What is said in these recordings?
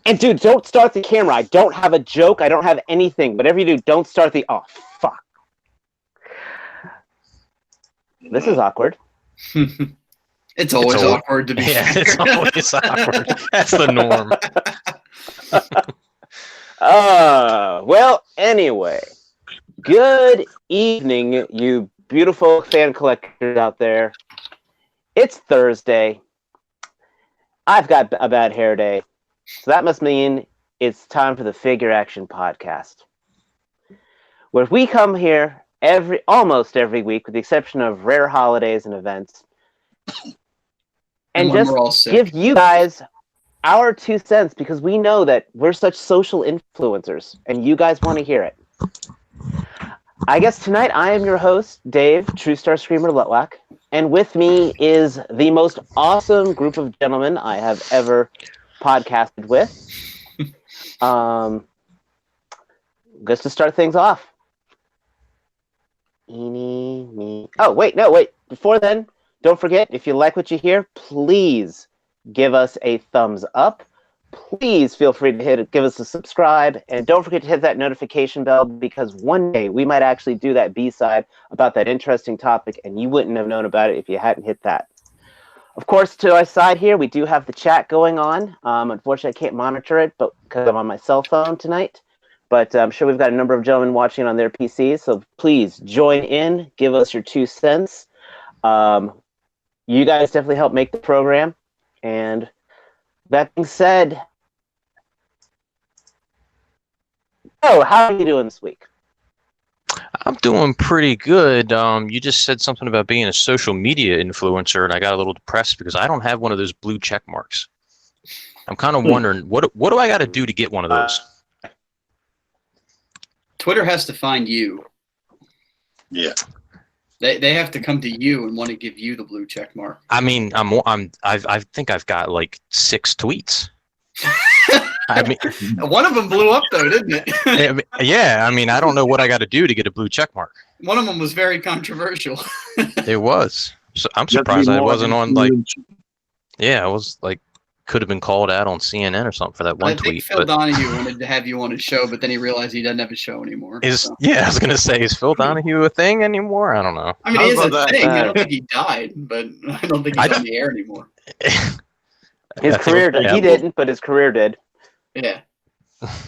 And dude, don't start the camera. I don't have a joke. I don't have anything. Whatever you do, don't start the. Oh fuck! This is awkward. It's always awkward to be fair. It's always awkward. That's the norm. Well, anyway. Good evening, you beautiful fan collectors out there. It's Thursday. I've got a bad hair day. So that must mean it's time for the Figure Action Podcast, where we come here almost every week, with the exception of rare holidays and events, and just give you guys our 2 cents, because we know that we're such social influencers, and you guys want to hear it. I guess tonight I am your host, Dave, True Star Screamer Lutlock, and with me is the most awesome group of gentlemen I have ever podcasted with. Just to start things off. Oh, wait. Before then, don't forget, if you like what you hear, please give us a thumbs up. Please feel free to give us a subscribe, and don't forget to hit that notification bell, because one day we might actually do that B-side about that interesting topic, and you wouldn't have known about it if you hadn't hit that. Of course, to our side here, we do have the chat going on. Unfortunately, I can't monitor it because I'm on my cell phone tonight. But I'm sure we've got a number of gentlemen watching on their PCs, so please join in, give us your 2 cents. You guys definitely help make the program. And that being said, how are you doing this week? I'm doing pretty good. You just said something about being a social media influencer, and I got a little depressed because I don't have one of those blue check marks. I'm kind of wondering, what do I got to do to get one of those? Twitter has to find you. Yeah. They have to come to you and want to give you the blue check mark. I mean, I think I've got like 6 tweets. I mean, one of them blew up though, didn't it? Yeah, I mean, I don't know what I got to do to get a blue check mark. One of them was very controversial. It was. So I'm surprised I wasn't on like. Yeah, I was like, could have been called out on CNN or something for that one tweet. Phil Donahue wanted to have you on his show, but then he realized he doesn't have a show anymore. Yeah, I was gonna say, is Phil Donahue a thing anymore? I don't know. I mean, he is a thing. I don't think he died, but I don't think he's on the air anymore. His career did. He didn't, but his career did. Yeah.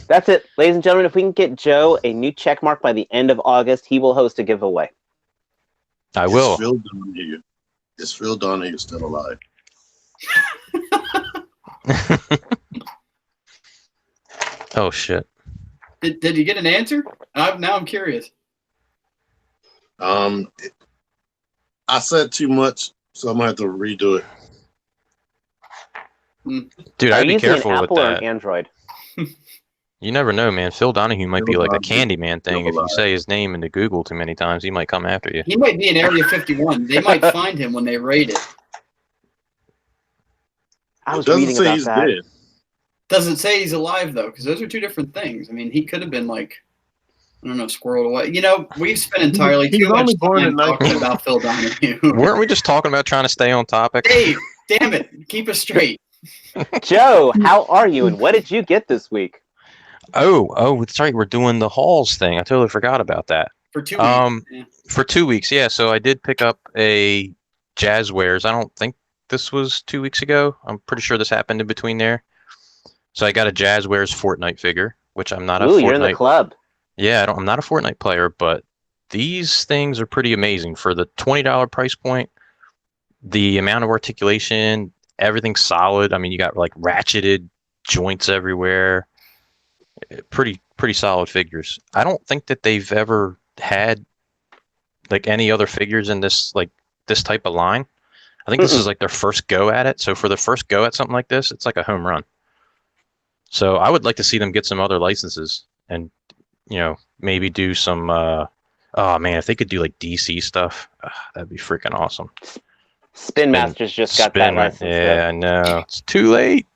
That's it. Ladies and gentlemen, if we can get Joe a new check mark by the end of August, he will host a giveaway. I will. Is Phil Donahue still alive? Oh, shit. Did you get an answer? Now I'm curious. I said too much, so I'm going to have to redo it. Dude, I'd be careful with Apple that. Or Android? You never know, man. Phil Donahue might be like a Candyman thing. If you say his name into Google too many times, he might come after you. He might be in Area 51. They might find him when they raid it. I was reading about that. Dead. Doesn't say he's alive, though, because those are 2 different things. I mean, he could have been like, I don't know, squirreled away. You know, we've spent entirely too much time talking about Phil Donahue. Weren't we just talking about trying to stay on topic? Dave, damn it. Keep us straight. Joe, how are you, and what did you get this week? Oh, that's right. We're doing the hauls thing. I totally forgot about that. For 2 weeks. Yeah. For 2 weeks, yeah. So I did pick up a Jazwares. I don't think this was 2 weeks ago. I'm pretty sure this happened in between there. So I got a Jazwares Fortnight figure, which I'm not a Fortnite. You're in the club. Yeah, I'm not a Fortnite player, but these things are pretty amazing for the $20 price point. The amount of articulation, everything's solid. I mean, you got like ratcheted joints everywhere. Pretty solid figures. I don't think that they've ever had like any other figures in this type of line. I think this is like their first go at it. So for the first go at something like this, it's like a home run. So I would like to see them get some other licenses and, maybe do some, oh man, if they could do like DC stuff, that'd be freaking awesome. Spin Masters just got that license. Yeah, I know. It's too late.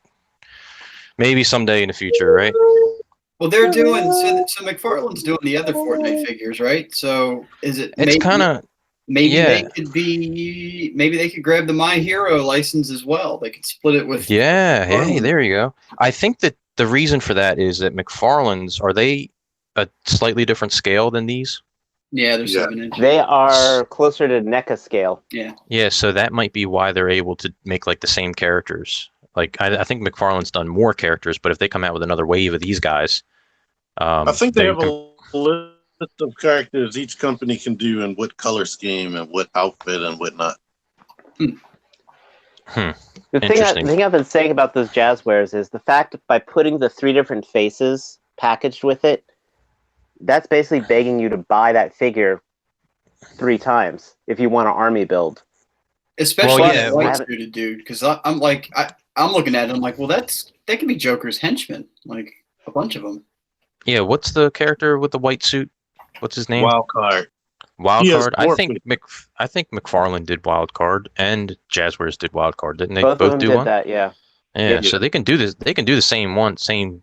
Maybe someday in the future, right? Well, they're doing, so McFarlane's doing the other Fortnite figures, right? So is it, it's kind of, maybe they could grab the My Hero license as well. They could split it with. Yeah, hey, there you go. I think that the reason for that is that McFarlane's, are they a slightly different scale than these? Yeah, they're 7-inch. They are closer to NECA scale. Yeah. Yeah, so that might be why they're able to make like the same characters. Like I think McFarlane's done more characters, but if they come out with another wave of these guys, I think they have a list of characters each company can do and what color scheme and what outfit and whatnot. The thing I've been saying about those Jazwares is the fact that by putting the 3 different faces packaged with it, that's basically begging you to buy that figure 3 times if you want an army build. Especially a white suited dude, because I'm looking at it, I'm like, well, that could be Joker's henchmen, like a bunch of them. Yeah, what's the character with the white suit? What's his name? Wildcard. Wildcard. I think McFarlane did Wildcard and Jazwares did Wildcard, didn't they? Both of them do did one? that, yeah. Yeah, so they can do this. They can do the same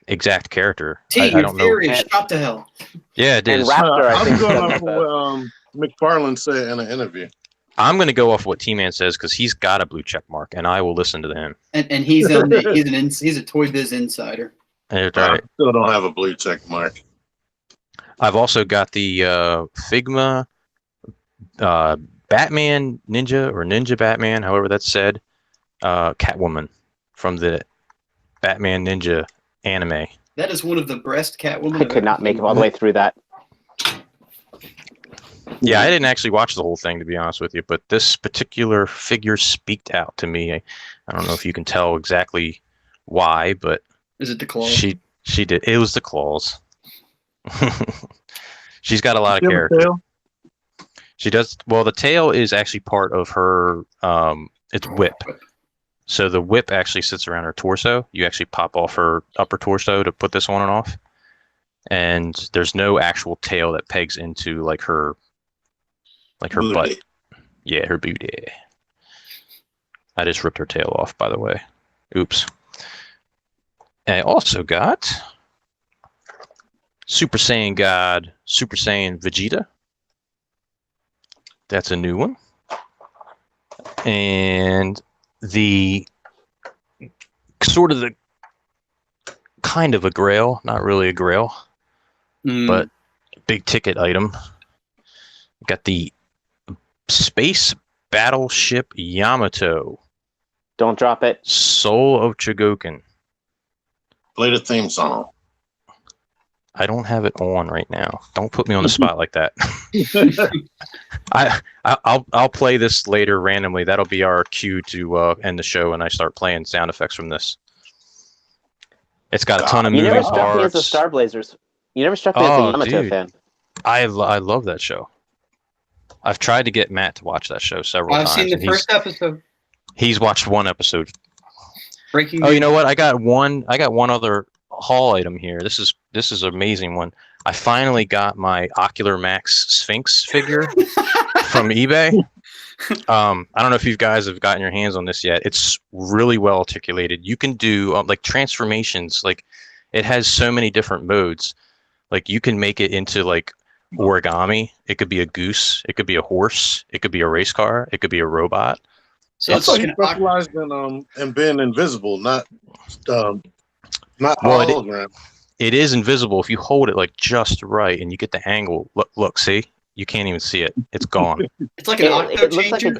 exact character. I don't know. Shot to hell. Yeah, it is. Raptor, I'm going off what McFarlane said in an interview. I'm going to go off what T-Man says because he's got a blue check mark, and I will listen to him. And he's a Toy Biz insider. Right. I still don't have a blue check mark. I've also got the Figma Batman Ninja or Ninja Batman, however that's said, Catwoman from the Batman Ninja anime. That is one of the best Catwoman. I could not make it all the way through that. Yeah, I didn't actually watch the whole thing, to be honest with you, but this particular figure speaked out to me. I don't know if you can tell exactly why, but is it the claws? She did. It was the claws. She's got a lot of character. She does. Well, the tail is actually part of her. It's whip. So the whip actually sits around her torso. You actually pop off her upper torso to put this on and off. And there's no actual tail that pegs into like her booty. Butt. Yeah, her booty. I just ripped her tail off, by the way. Oops. And I also got Super Saiyan God, Super Saiyan Vegeta. That's a new one. And the sort of the kind of a grail, not really a grail, but big ticket item. Got the Space Battleship Yamato. Don't drop it. Soul of Chogokin. Play the theme song. I don't have it on right now. Don't put me on the spot like that. I'll play this later randomly. That'll be our cue to end the show, and I start playing sound effects from this. It's got a ton of moving parts. You never struck me as a Star Blazers. You never struck me as a Yamato fan. I love that show. I've tried to get Matt to watch that show several times. I've seen the first episode. He's watched one episode. Breaking. Oh, you know what? I got one other haul item here. This is an amazing one. I finally got my Ocular Max Sphinx figure from eBay. I don't know if you guys have gotten your hands on this yet. It's really well articulated. You can do like transformations. Like it has so many different modes. Like you can make it into like origami. It could be a goose. It could be a horse. It could be a race car. It could be a robot. So it's like he specialized in being invisible, not hologram. It is invisible if you hold it like just right and you get the angle. Look, see? You can't even see it. It's gone. It's like an octo changer.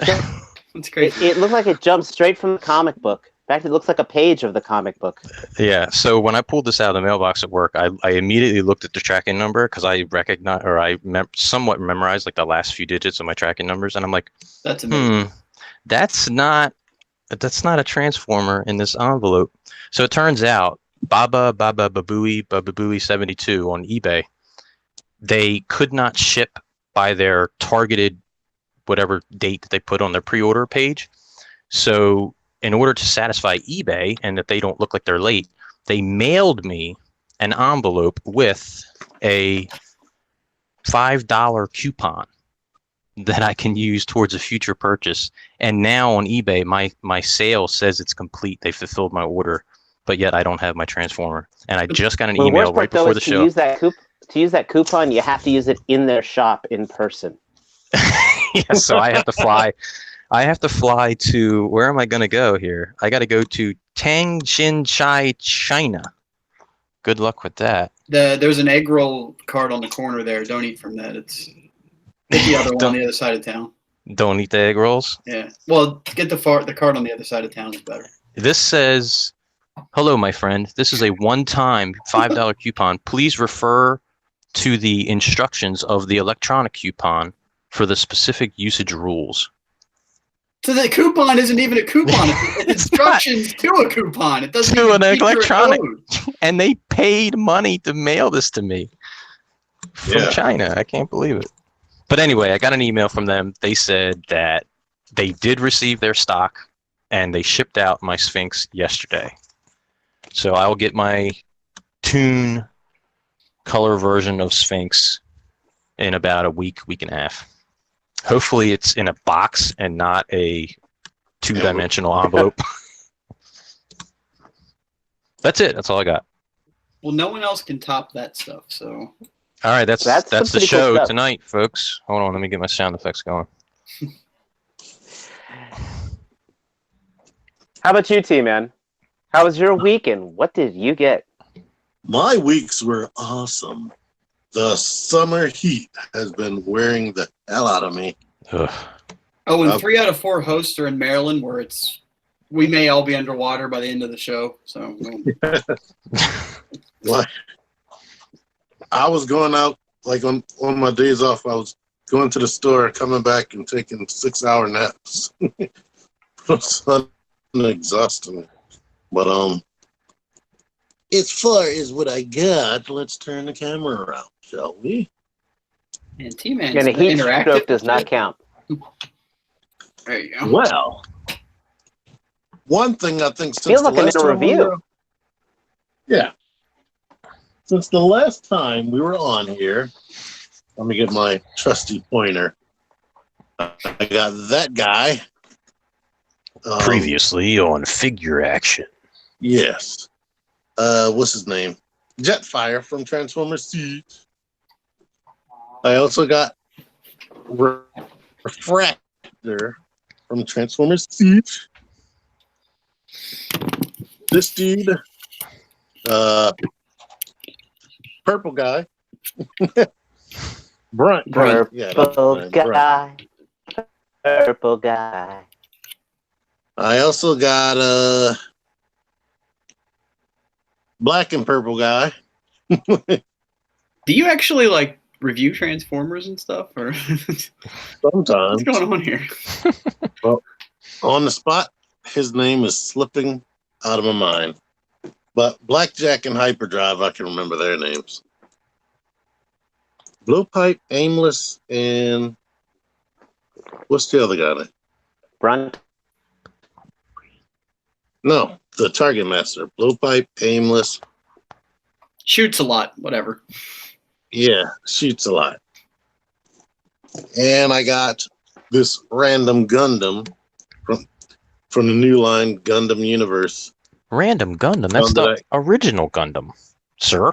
It's crazy. It looks like it jumped straight from the comic book. In fact, it looks like a page of the comic book. Yeah. So when I pulled this out of the mailbox at work, I immediately looked at the tracking number because I recognize or I somewhat memorized like the last few digits of my tracking numbers, and I'm like, that's amazing. That's not a transformer in this envelope. So it turns out Baba Babooey 72 on eBay, they could not ship by their targeted whatever date that they put on their pre-order page. So in order to satisfy eBay and that they don't look like they're late, they mailed me an envelope with a $5 coupon that I can use towards a future purchase. And now on eBay, my sale says it's complete. They fulfilled my order, but yet I don't have my transformer. And I just got an email right before the show. To use that coupon, you have to use it in their shop in person. Yeah, so I have to fly. I have to fly to, where am I going to go here? I got to go to Tangjin Chai China. Good luck with that. There's an egg roll cart on the corner there. Don't eat from that. Get the other one on the other side of town. Don't eat the egg rolls? Yeah. Well, get the cart on the other side of town is better. This says, hello, my friend. This is a one-time $5 coupon. Please refer to the instructions of the electronic coupon for the specific usage rules. So the coupon isn't even a coupon. It's instructions to a coupon. It doesn't To even an feature electronic. a code. And they paid money to mail this to me from China. I can't believe it. But anyway, I got an email from them. They said that they did receive their stock and they shipped out my Sphinx yesterday. So I will get my Toon color version of Sphinx in about a week and a half. Hopefully it's in a box and not a two-dimensional envelope. That's it. That's all I got. Well, no one else can top that stuff, so... All right, that's some the pretty cool show stuff. tonight, folks. Hold on, let me get my sound effects going. How about you, T-Man? How was your week, and what did you get? My weeks were awesome. The summer heat has been wearing the hell out of me. Ugh. Oh, and 3 out of 4 hosts are in Maryland, where we may all be underwater by the end of the show. So, What? I was going out, like on my days off, I was going to the store, coming back and taking 6-hour naps. It's exhausting me. But as far as what I got, let's turn the camera around, shall we? and T-Man's And a heat interactive. stroke does not count. There you go. Well, one thing I think since Feels the like an last time we review. were, since the last time we were on here, let me get my trusty pointer. I got that guy. Previously on Figure Action. Yes. What's his name? Jetfire from Transformers Siege. I also got Refractor from Transformers Siege. This dude, purple guy. Brunt. Yeah, that's Purple his name, Brunt. guy. Purple guy. I also got black and purple guy. Do you actually like review Transformers and stuff, or Sometimes. what's going on here? On the spot, his name is slipping out of my mind. But Blackjack and Hyperdrive, I can remember their names. Blowpipe, Aimless, and what's the other guy name? Brunt. No, the Target Master. Blowpipe, Aimless. Shoots a lot, whatever. Yeah, shoots a lot. And I got this random Gundam from the new line Gundam Universe. Random Gundam. That's the original Gundam, sir.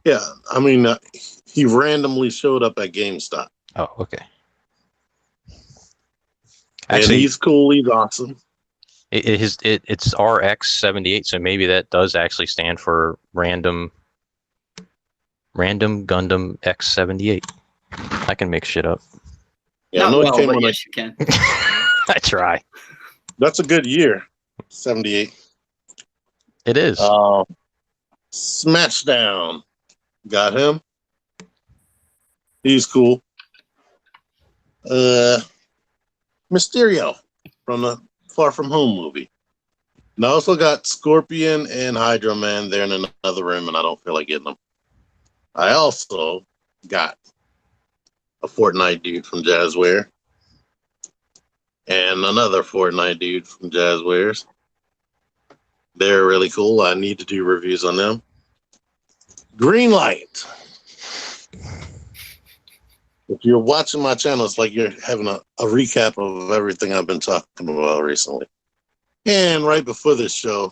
Yeah, I mean, he randomly showed up at GameStop. Oh, okay. And Actually, he's cool. He's awesome. it's RX-78, so maybe that does actually stand for Random Gundam X-78. I can make shit up. Yeah, Not I know well, it came but on. yes, you can. I try. That's a good year. 78. It is. Smashdown. Got him. He's cool. Mysterio from the Far From Home movie. And I also got Scorpion and Hydro Man there in another room, and I don't feel like getting them. I also got a Fortnite dude from Jazwares. And another Fortnite dude from Jazwares. They're really cool. I need to do reviews on them. Green Light. If you're watching my channel, it's like you're having a recap of everything I've been talking about recently. And right before this show,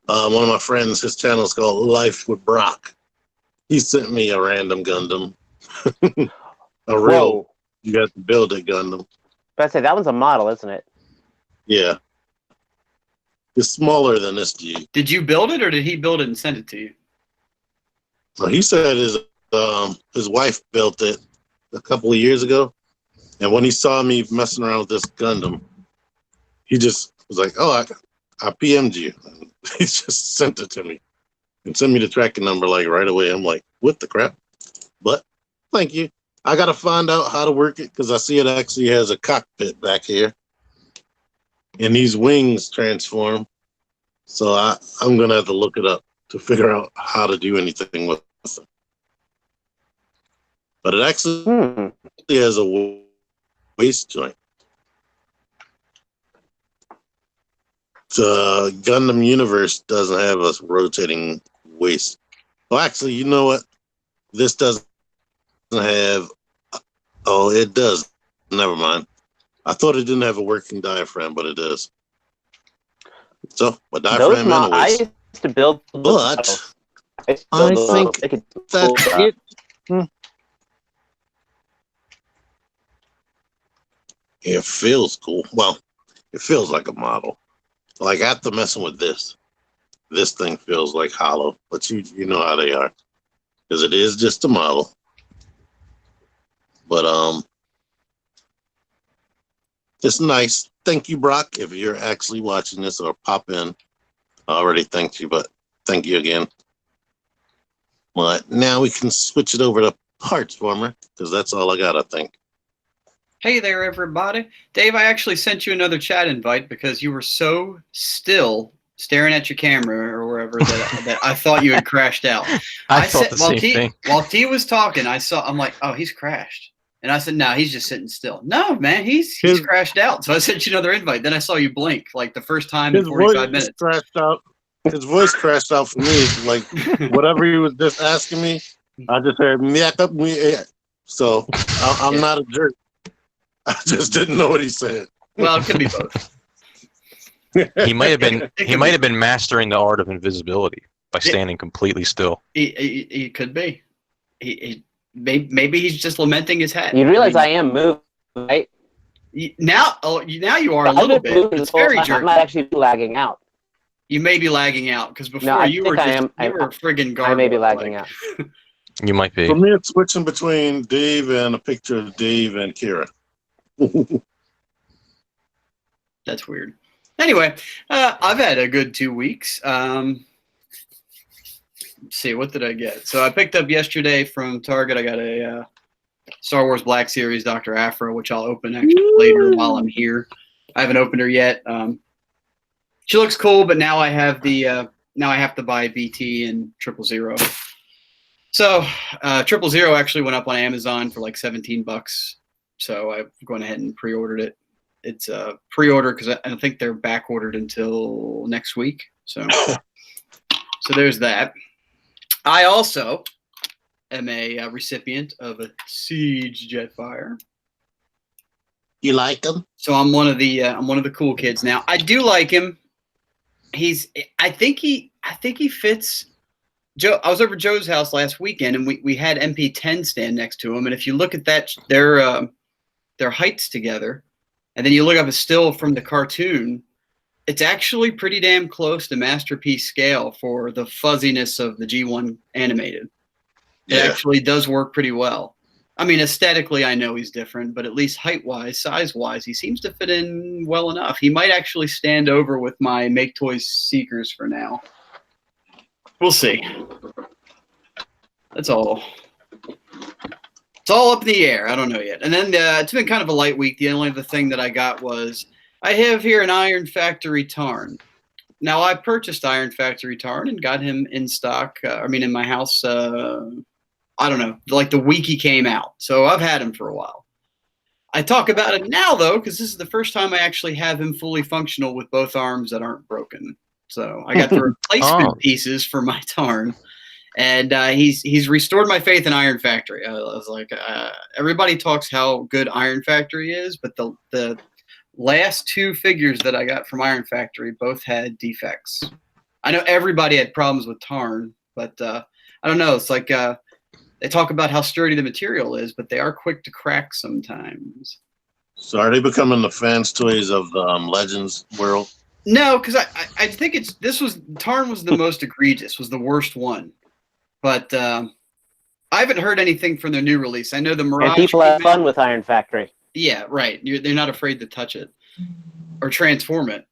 one of my friends, his channel is called Life with Brock. He sent me a random Gundam. A real, you got to build it Gundam. But I say that one's a model, isn't it? Yeah. It's smaller than this G. Did you build it, or did he build it and send it to you? So he said his wife built it a couple of years ago, and when he saw me messing around with this Gundam, he just was like, "Oh, I PM'd you." And he just sent it to me and sent me the tracking number like right away. I'm like, "What the crap?" But thank you. I got to find out how to work it because I see it actually has a cockpit back here, and these wings transform. So I'm gonna have to look it up to figure out how to do anything with them. But it actually has a waist joint. The Gundam universe doesn't have a rotating waist. Well, actually, you know what? This doesn't have. Oh, it does. Never mind. I thought it didn't have a working diaphragm, but it does. So, a diaphragm and a I waist. used to build, But I think that it feels cool. Well, it feels like a model. Like after messing with this thing feels like hollow. But you know how they are, because it is just a model. But it's nice. Thank you, Brock, if you're actually watching this or pop in. I already thanked you, but thank you again. But now we can switch it over to Parts Farmer, because that's all I got, I think. Hey there, everybody. Dave, I actually sent you another chat invite because you were so still staring at your camera or wherever that I thought you had crashed out. I thought the same thing. While T was talking, I'm like, oh, he's crashed. And I said, no, he's just sitting still. No, man, he's crashed out. So I sent you another invite. Then I saw you blink like the first time in 45 minutes. Crashed out. His voice crashed out for me. Like whatever he was just asking me, I just heard me. So I'm not a jerk. I just didn't know what he said. Well, it could be both. He might have been mastering the art of invisibility by standing completely still. He could be. Maybe he's just lamenting his hat. You realize I am moving, right? Now you are a little bit. It's very jerky. I might actually be lagging out. You may be lagging out because before you were friggin' garbage. I may be lagging out. You might be. For me, it's switching between Dave and a picture of Dave and Kira. That's weird. Anyway, I've had a good 2 weeks. Let's see, what did I get? So I picked up yesterday from Target. I got a Star Wars Black Series Dr. Aphra, which I'll open actually later while I'm here. I haven't opened her yet. She looks cool, but now I have now I have to buy BT and 000. So 000 actually went up on Amazon for like $17. So I've gone ahead and pre-ordered it. It's a pre-order because I think they're back ordered until next week. So there's that. I also am a recipient of a Siege Jetfire. You like him? So I'm one of the cool kids now. I do like him. I think he fits. Joe, I was over at Joe's house last weekend, and we had MP10 stand next to him. And if you look at that, their heights together, and then you look up a still from the cartoon, it's actually pretty damn close to masterpiece scale for the fuzziness of the G1 animated. It actually does work pretty well. I mean, aesthetically, I know he's different, but at least height-wise, size-wise, he seems to fit in well enough. He might actually stand over with my Make Toys Seekers for now. We'll see. That's all. It's all up in the air. I don't know yet. And then it's been kind of a light week. The only other thing that I got was I have here an Iron Factory Tarn. Now, I purchased Iron Factory Tarn and got him in stock. In my house, I don't know, like the week he came out. So I've had him for a while. I talk about it now, though, because this is the first time I actually have him fully functional with both arms that aren't broken. So I got the replacement pieces for my Tarn. And he's restored my faith in Iron Factory. I was like, everybody talks how good Iron Factory is, but the last two figures that I got from Iron Factory both had defects. I know everybody had problems with Tarn, but I don't know. It's like they talk about how sturdy the material is, but they are quick to crack sometimes. So are they becoming the fans' toys of the Legends world? No, because I think Tarn was the most egregious, was the worst one. But I haven't heard anything from their new release. I know the Mirage. And people have fun with Iron Factory. Yeah, right. They're not afraid to touch it or transform it.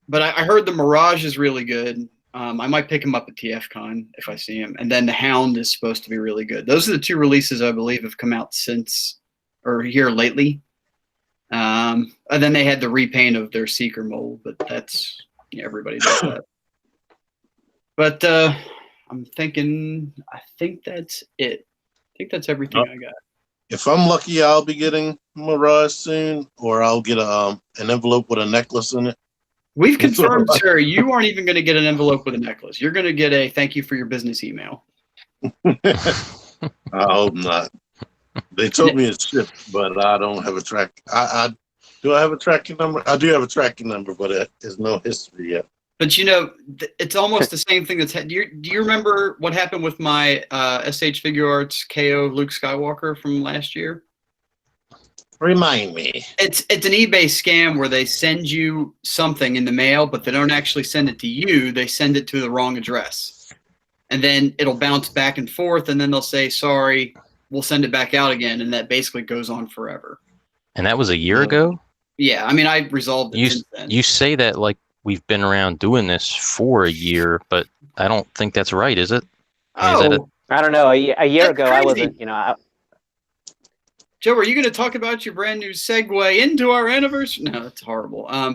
But I heard the Mirage is really good. I might pick him up at TFCon if I see him. And then the Hound is supposed to be really good. Those are the two releases I believe have come out since or here lately. And then they had the repaint of their Seeker mold, but that's everybody does that. But I think that's it. I think that's everything I got. If I'm lucky, I'll be getting Mirage soon, or I'll get an envelope with a necklace in it. We've confirmed, sir, you aren't even going to get an envelope with a necklace. You're going to get a thank you for your business email. I hope not. They told me it's shipped, but I don't have a track. Do I have a tracking number? I do have a tracking number, but there's no history yet. But it's almost the same thing. Do you remember what happened with my SH Figure Arts KO Luke Skywalker from last year? Remind me. It's an eBay scam where they send you something in the mail, but they don't actually send it to you. They send it to the wrong address. And then it'll bounce back and forth, and then they'll say, sorry, we'll send it back out again. And that basically goes on forever. And that was a year ago? Yeah, I mean, I resolved it since then. You say that like we've been around doing this for a year, but I don't think that's right, is it? I don't know. A year ago, crazy. I wasn't, Joe, are you going to talk about your brand new segue into our anniversary? No, that's horrible. I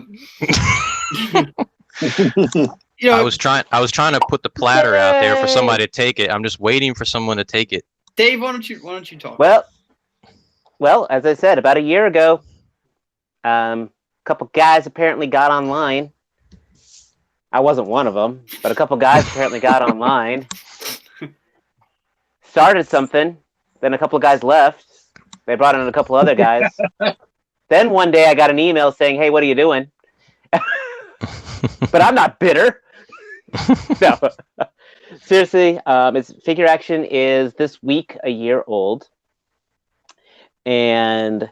was trying to put the platter out there for somebody to take it. I'm just waiting for someone to take it. Dave, why don't you talk? Well, as I said, about a year ago, a couple guys apparently got online. I wasn't one of them, but a couple guys apparently got online, started something. Then a couple of guys left. They brought in a couple other guys. Then one day I got an email saying, hey, what are you doing? But I'm not bitter. No. Seriously, Figure Action is this week a year old. And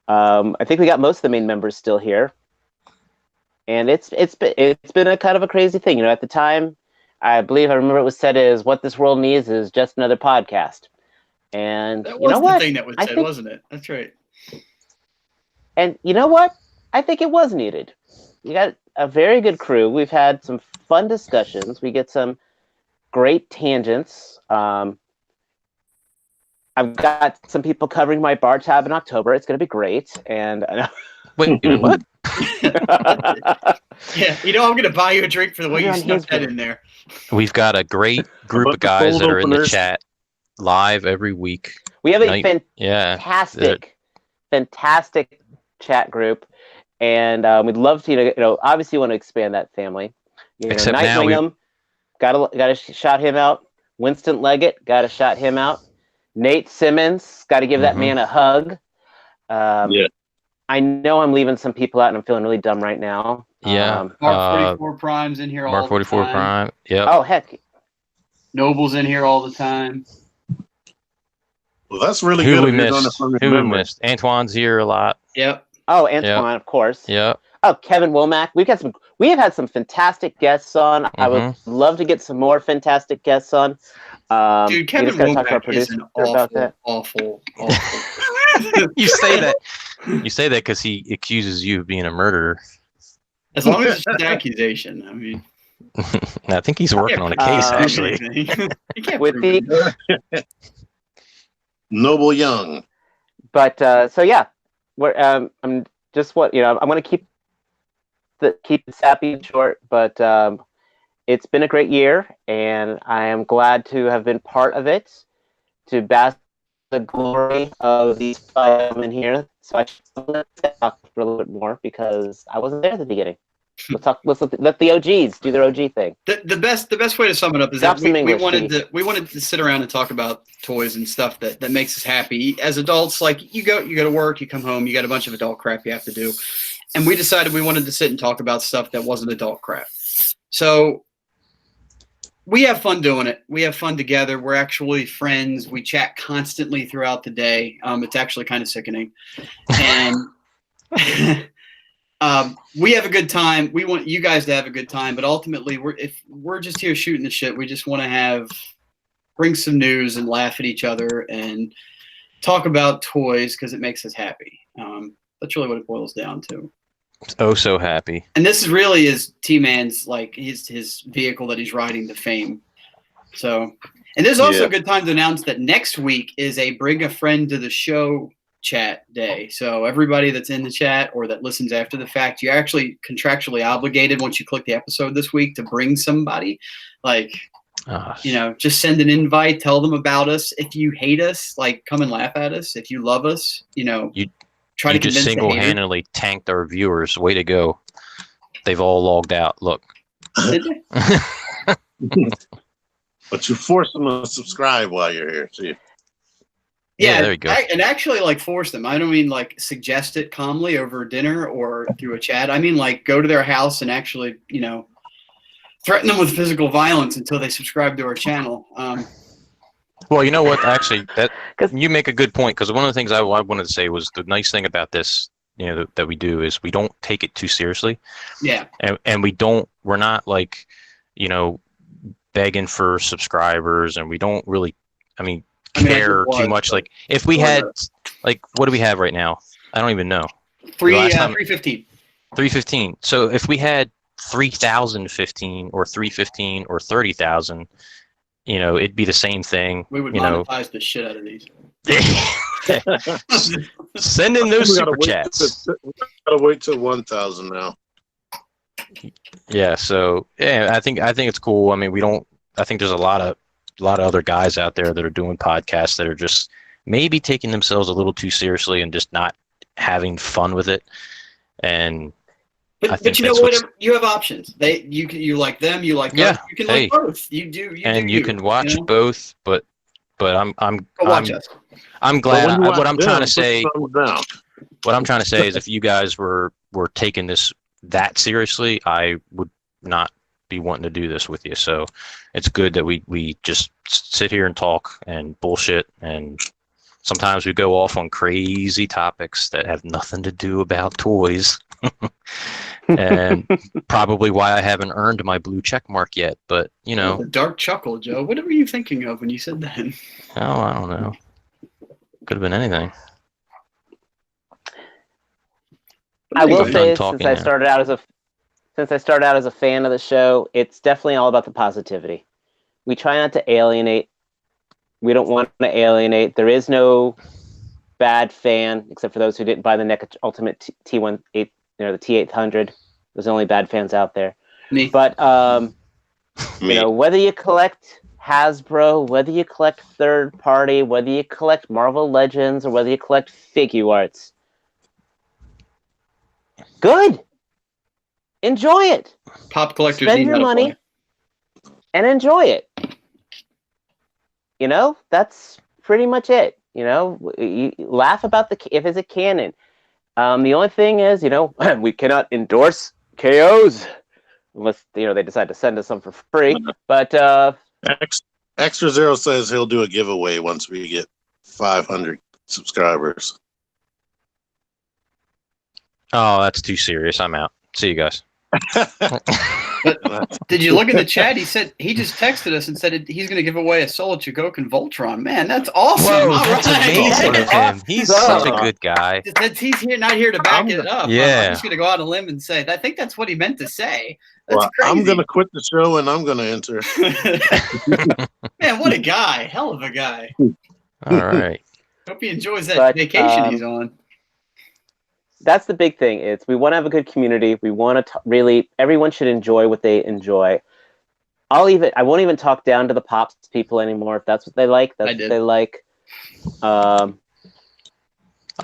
I think we got most of the main members still here. And it's been a kind of a crazy thing. At the time, I remember it was said as what this world needs is just another podcast. And that was the thing that was said, wasn't it? That's right. And you know what? I think it was needed. We got a very good crew. We've had some fun discussions. We get some great tangents. I've got some people covering my bar tab in October. It's going to be great. And wait, what? Yeah, I'm going to buy you a drink for the way you snuck that in there. We've got a great group of guys that are in the chat live every week. We have a fantastic chat group, and we'd love to, obviously want to expand that family. Except Night now Wingham, got to shout him out. Winston Leggett, got to shout him out. Nate Simmons, got to give that man a hug. Yeah. I know I'm leaving some people out, and I'm feeling really dumb right now. Yeah. Mark 44 Prime's in here all the time. Mark 44 Prime. Yeah. Oh, heck. Noble's in here all the time. Well, that's really Who good. we missed? Antoine's here a lot. Yep. Oh, Antoine, of course. Yep. Oh, Kevin Womack. We have had some fantastic guests on. I would love to get some more fantastic guests on. Dude, Kevin Womack is an awful. You say that because he accuses you of being a murderer. As long as it's an accusation, I mean. I think he's working on a case, actually. You can't with prove the Noble Young. But so yeah, I'm just I'm going to keep it sappy and short, but it's been a great year, and I am glad to have been part of it, to bask the glory of these 5 women here. So I should talk for a little bit more because I wasn't there at the beginning. Let's let the OGs do their OG thing. The best way to sum it up is that we wanted to sit around and talk about toys and stuff that makes us happy. As adults, like you go to work, you come home, you got a bunch of adult crap you have to do. And we decided we wanted to sit and talk about stuff that wasn't adult crap. So we have fun doing it. We have fun together. We're actually friends. We chat constantly throughout the day. It's actually kind of sickening. And we have a good time. We want you guys to have a good time, but ultimately, we're just here shooting the shit. We just want to bring some news and laugh at each other and talk about toys because it makes us happy. That's really what it boils down to. Oh, so happy. And this is really is T-Man's like his vehicle that he's riding to fame. So, and there's also a good time to announce that next week is a bring a friend to the show chat day. So everybody that's in the chat or that listens after the fact, you're actually contractually obligated once you click the episode this week to bring somebody. Like, just send an invite, tell them about us. If you hate us, like come and laugh at us. If you love us, try to just single-handedly tanked our viewers. Way to go. They've all logged out. Look. Did they? But you force them to subscribe while you're here, too. Yeah, there you go. And actually, like, force them. I don't mean, like, suggest it calmly over dinner or through a chat. I mean, like, go to their house and actually, threaten them with physical violence until they subscribe to our channel. Well, you know what? Actually, you make a good point, because one of the things I wanted to say was the nice thing about this, that we do is we don't take it too seriously. Yeah. And we're not like, begging for subscribers, and we don't really, care too much. Like if we had, like, what do we have right now? I don't even know. 315. 315. So if we had 3,015 or 315 or 30,000, it'd be the same thing. We would monetize the shit out of these. Send in those super chats. We gotta wait till 1,000 now. Yeah. So I think it's cool. I think there's a lot of other guys out there that are doing podcasts that are just maybe taking themselves a little too seriously and just not having fun with it. And but you know what? You have options. You like them. You like us. You can like both. You can watch both. But I'm glad. What I'm trying to say is, if you guys were taking this that seriously, I would not be wanting to do this with you. So it's good that we just sit here and talk and bullshit, and sometimes we go off on crazy topics that have nothing to do about toys. And probably why I haven't earned my blue check mark yet, but A dark chuckle, Joe. What were you thinking of when you said that? Oh, I don't know. Could have been anything. I will say, since I started out as a fan of the show, it's definitely all about the positivity. We try not to alienate. We don't want to alienate. There is no bad fan, except for those who didn't buy the NECA Ultimate T18, the T800. There's only bad fans out there. Me. But whether you collect Hasbro, whether you collect third party, whether you collect Marvel Legends, or whether you collect figure arts, good. Enjoy it. Pop collectors spend your money and enjoy it. That's pretty much it. You laugh about if it's a canon. The only thing is, we cannot endorse KOs unless they decide to send us some for free. But Extra Zero says he'll do a giveaway once we get 500 subscribers. Oh, that's too serious. I'm out. See you guys. But did you look in the chat? He said he just texted us and said he's going to give away a Soul Chogokin Voltron. Man, that's awesome! Whoa, that's amazing of him. He's such a good guy. He's not here to back it up. Yeah, I'm just going to go out on a limb and say I think that's what he meant to say. That's crazy. I'm going to quit the show and I'm going to enter. Man, what a guy! Hell of a guy. All right. Hope he enjoys that vacation he's on. That's the big thing. We want to have a good community. We want to everyone should enjoy what they enjoy. I won't even talk down to the Pops people anymore. If that's what they like, that's what they like. I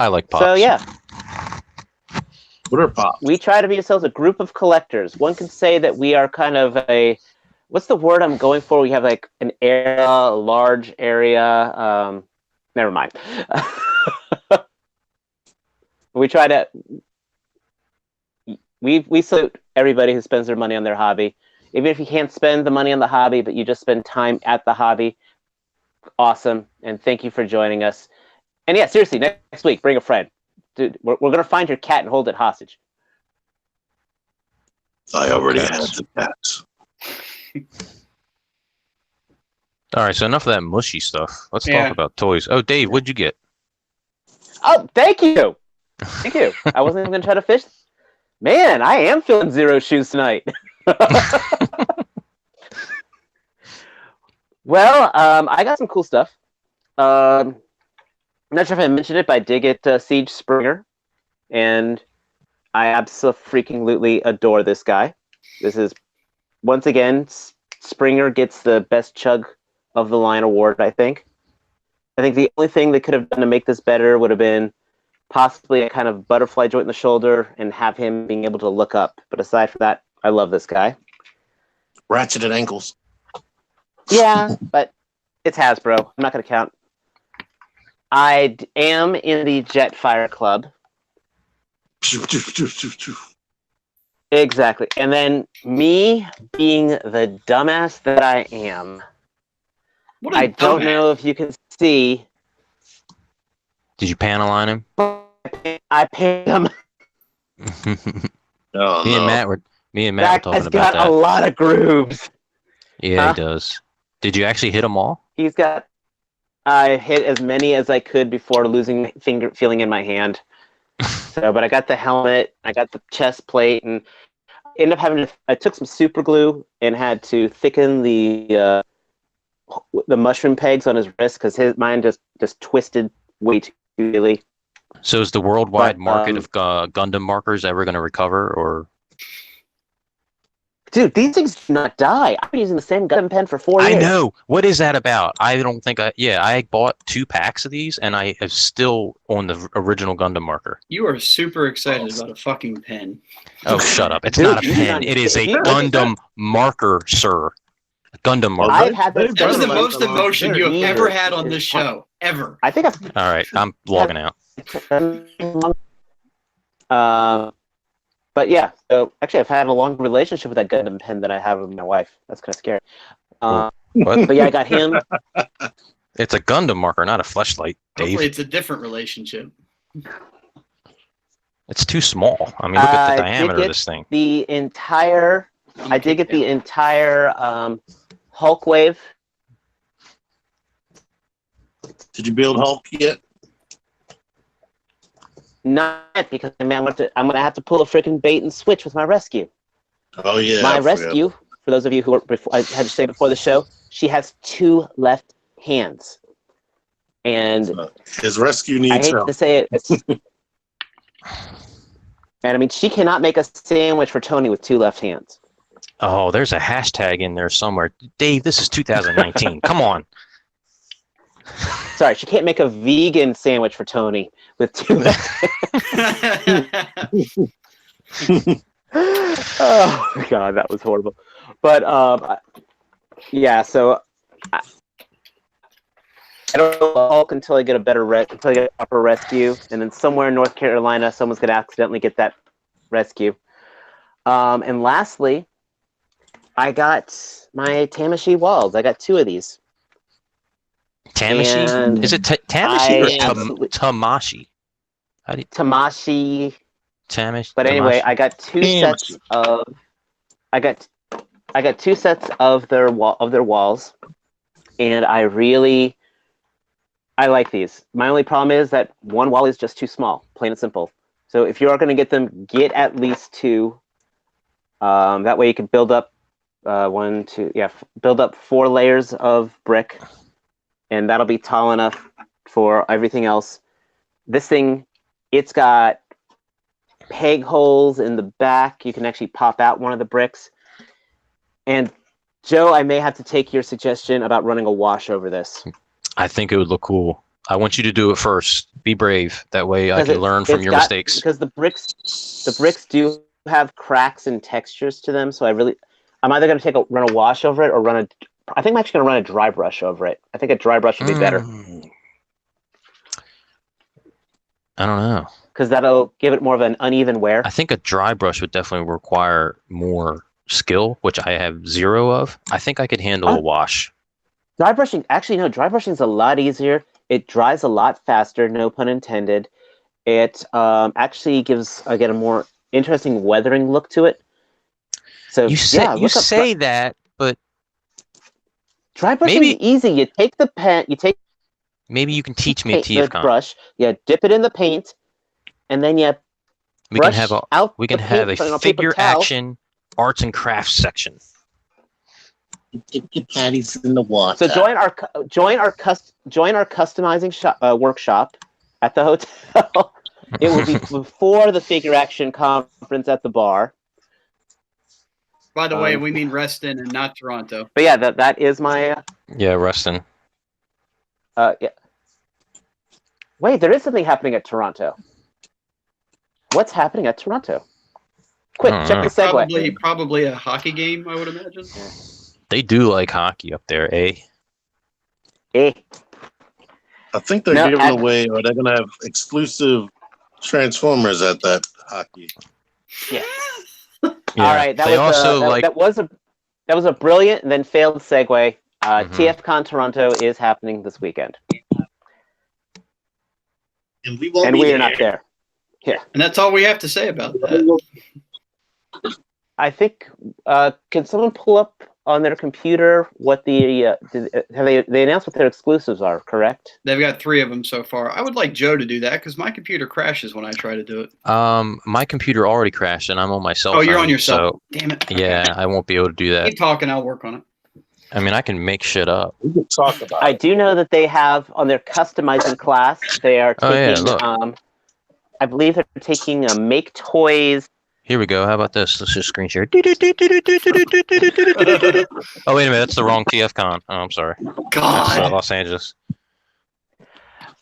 like Pops. So yeah. What are Pops? We try to be ourselves a group of collectors. One could say that we are kind of what's the word I'm going for? We have like an area, a large area. Never mind. We try to. We salute everybody who spends their money on their hobby. Even if you can't spend the money on the hobby, but you just spend time at the hobby, awesome. And thank you for joining us. And yeah, seriously, next week, bring a friend. Dude, we're gonna find your cat and hold it hostage. I already Cats. had the cat. All right, so enough of that mushy stuff. Let's Yeah. talk about toys. Oh, Dave, what'd you get? Oh, thank you. Thank you. I wasn't even going to try to fish. Man, I am feeling zero shoes tonight. Well, I got some cool stuff. I'm not sure if I mentioned it, but I did get Siege Springer, and I absolutely adore this guy. This is, once again, Springer gets the best chug of the line award, I think. I think the only thing they could have done to make this better would have been possibly a kind of butterfly joint in the shoulder and have him being able to look up. But aside from that, I love this guy. Ratcheted ankles. Yeah, but it's Hasbro. I'm not going to count. I am in the Jetfire Club. Exactly. And then me being the dumbass that I am, What a I don't dumbass. know if you can see, Did you Panaline him? I paid him. Oh, Me and no. Matt were That talking guy's about got that. a lot of grooves. Yeah, Huh? he does. Did you actually hit them all? He's got. I hit as many as I could before losing finger feeling in my hand. So, but I got the helmet, I got the chest plate, and ended up having to. I took some super glue and had to thicken the mushroom pegs on his wrist because mine just twisted way too easily. So is the worldwide But, market of Gundam markers ever going to recover, or? Dude, these things do not die. I've been using the same Gundam pen for 4 years. I know. What is that about? I don't think I bought 2 packs of these, and I am still on the original Gundam marker. You are super excited about a fucking pen. Oh, shut up! It's Dude, not a you pen. not- It is a you- Gundam marker, sir. A Gundam marker. I've had this. That was the Like most the emotion you have years. ever had on this show. Ever. I think I've. All right, I'm logging out. But yeah, so actually, I've had a long relationship with that Gundam pen that I have with my wife. That's kind of scary. What? But yeah, I got him. It's a Gundam marker, not a fleshlight, Dave. Hopefully it's a different relationship. It's too small. I mean, look at the I did diameter of get this thing. The entire. I did get the entire Hulk wave. Did you build Hulk yet? Not yet, because I'm gonna have to pull a freaking bait and switch with my rescue. Oh, yeah. My I forgot. rescue, for those of you who I had to say before the show, she has 2 left hands, and His rescue I needs hate help. to say it. And I mean, she cannot make a sandwich for Tony with 2 left hands. Oh, there's a hashtag in there somewhere. Dave, this is 2019. Come on. Sorry, she can't make a vegan sandwich for Tony with 2 left Oh god, that was horrible. But yeah, so I don't know Hulk until I get a better until I get a proper rescue, and then somewhere in North Carolina, someone's gonna accidentally get that rescue. And lastly, I got my Tamashii walls. I got 2 of these. Tamashii? And Is it Tamashii or I absolutely- Tamashi? How do you, Tamashii. Tamashi? But anyway, Tamashi? I got 2 sets of. I got 2 sets of their walls, and I like these. My only problem is that one wall is just too small, plain and simple. So if you are going to get them, get at least 2. That way you can build up build up 4 layers of brick, and that'll be tall enough for everything else. This thing, it's got peg holes in the back. You can actually pop out one of the bricks. And Joe, I may have to take your suggestion about running a wash over this. I think it would look cool. I want you to do it first. Be brave. That way I can learn from your mistakes. Because the bricks do have cracks and textures to them. So I'm either going to run a wash over it or I think I'm actually going to run a dry brush over it. I think a dry brush would be better. I don't know. Because that'll give it more of an uneven wear. I think a dry brush would definitely require more skill, which I have 0 of. I think I could handle a wash. Dry brushing, actually, no, dry brushing is a lot easier. It dries a lot faster, no pun intended. It actually gives, again, a more interesting weathering look to it. So You say yeah, you look up say that, but dry brushing maybe- is easy. You take the pen, you take maybe you can teach me paint, the TFCon. brush, you dip it in the paint, and then you We can brush have a out we can the have paint a on paper figure towel. action arts and crafts section. Get your patties in the water. So join our customizing workshop at the hotel. It will be before the figure action conference at the bar. By the way, we mean Reston and not Toronto. But yeah, that is my Yeah, Rustin. yeah. Wait, there is something happening at Toronto. What's happening at Toronto? Quick, I check don't the segue. Probably a hockey game, I would imagine. They do like hockey up there, eh? Eh. I think they're giving away, or they're gonna have exclusive Transformers at that hockey. Yeah. Yeah. All right. That They was also like that was a brilliant and then failed segue. Mhm. TFCon Toronto is happening this weekend, And we won't and be we there. are not there. And that's all we have to say about that. I think. Can someone pull up on their computer what the have they announced what their exclusives are? Correct. They've got 3 of them so far. I would like Joe to do that because my computer crashes when I try to do it. my computer already crashed and I'm on my cell phone. Oh, you're on your cell So phone. Damn it. yeah, I won't be able to do that. Keep talking. I'll work on it. I mean, I can make shit up. We can talk about I it. do know that they have on their customizing class. They are Oh, yeah, taking. look. I believe they're taking make toys. Here we go. How about this? Let's just screen share. Oh, wait a minute. That's the wrong TFCon. Oh, I'm sorry. That's God. Los Angeles.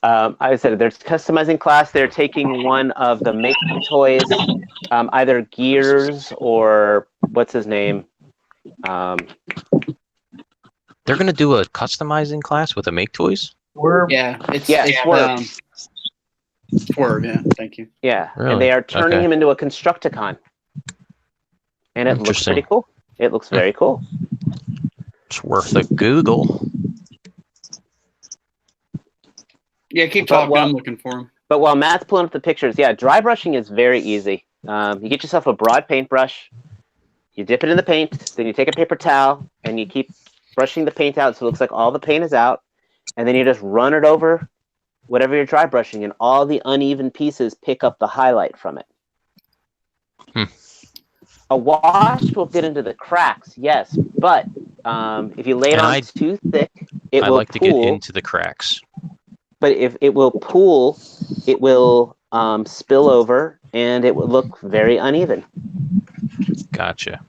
I said there's customizing class. They're taking one of the make toys, either Gears or what's his name. They're going to do a customizing class with a make toys? Yeah. It's Swerve. Swerve, yeah. Thank you. Yeah, Really? and they are turning Okay. him into a Constructicon, and it looks Interesting. pretty cool. It looks very cool. It's worth a Google. Yeah, keep But talking. well- I'm looking for him. But while Matt's pulling up the pictures, yeah, dry brushing is very easy. You get yourself a broad paintbrush, you dip it in the paint, then you take a paper towel and you keep brushing the paint out so it looks like all the paint is out, and then you just run it over whatever you're dry brushing, and all the uneven pieces pick up the highlight from it. A wash will get into the cracks, yes, but if you lay it And on too thick, it I will like to get pool. into the cracks. But if it will pool, it will spill over, and it will look very uneven. Gotcha.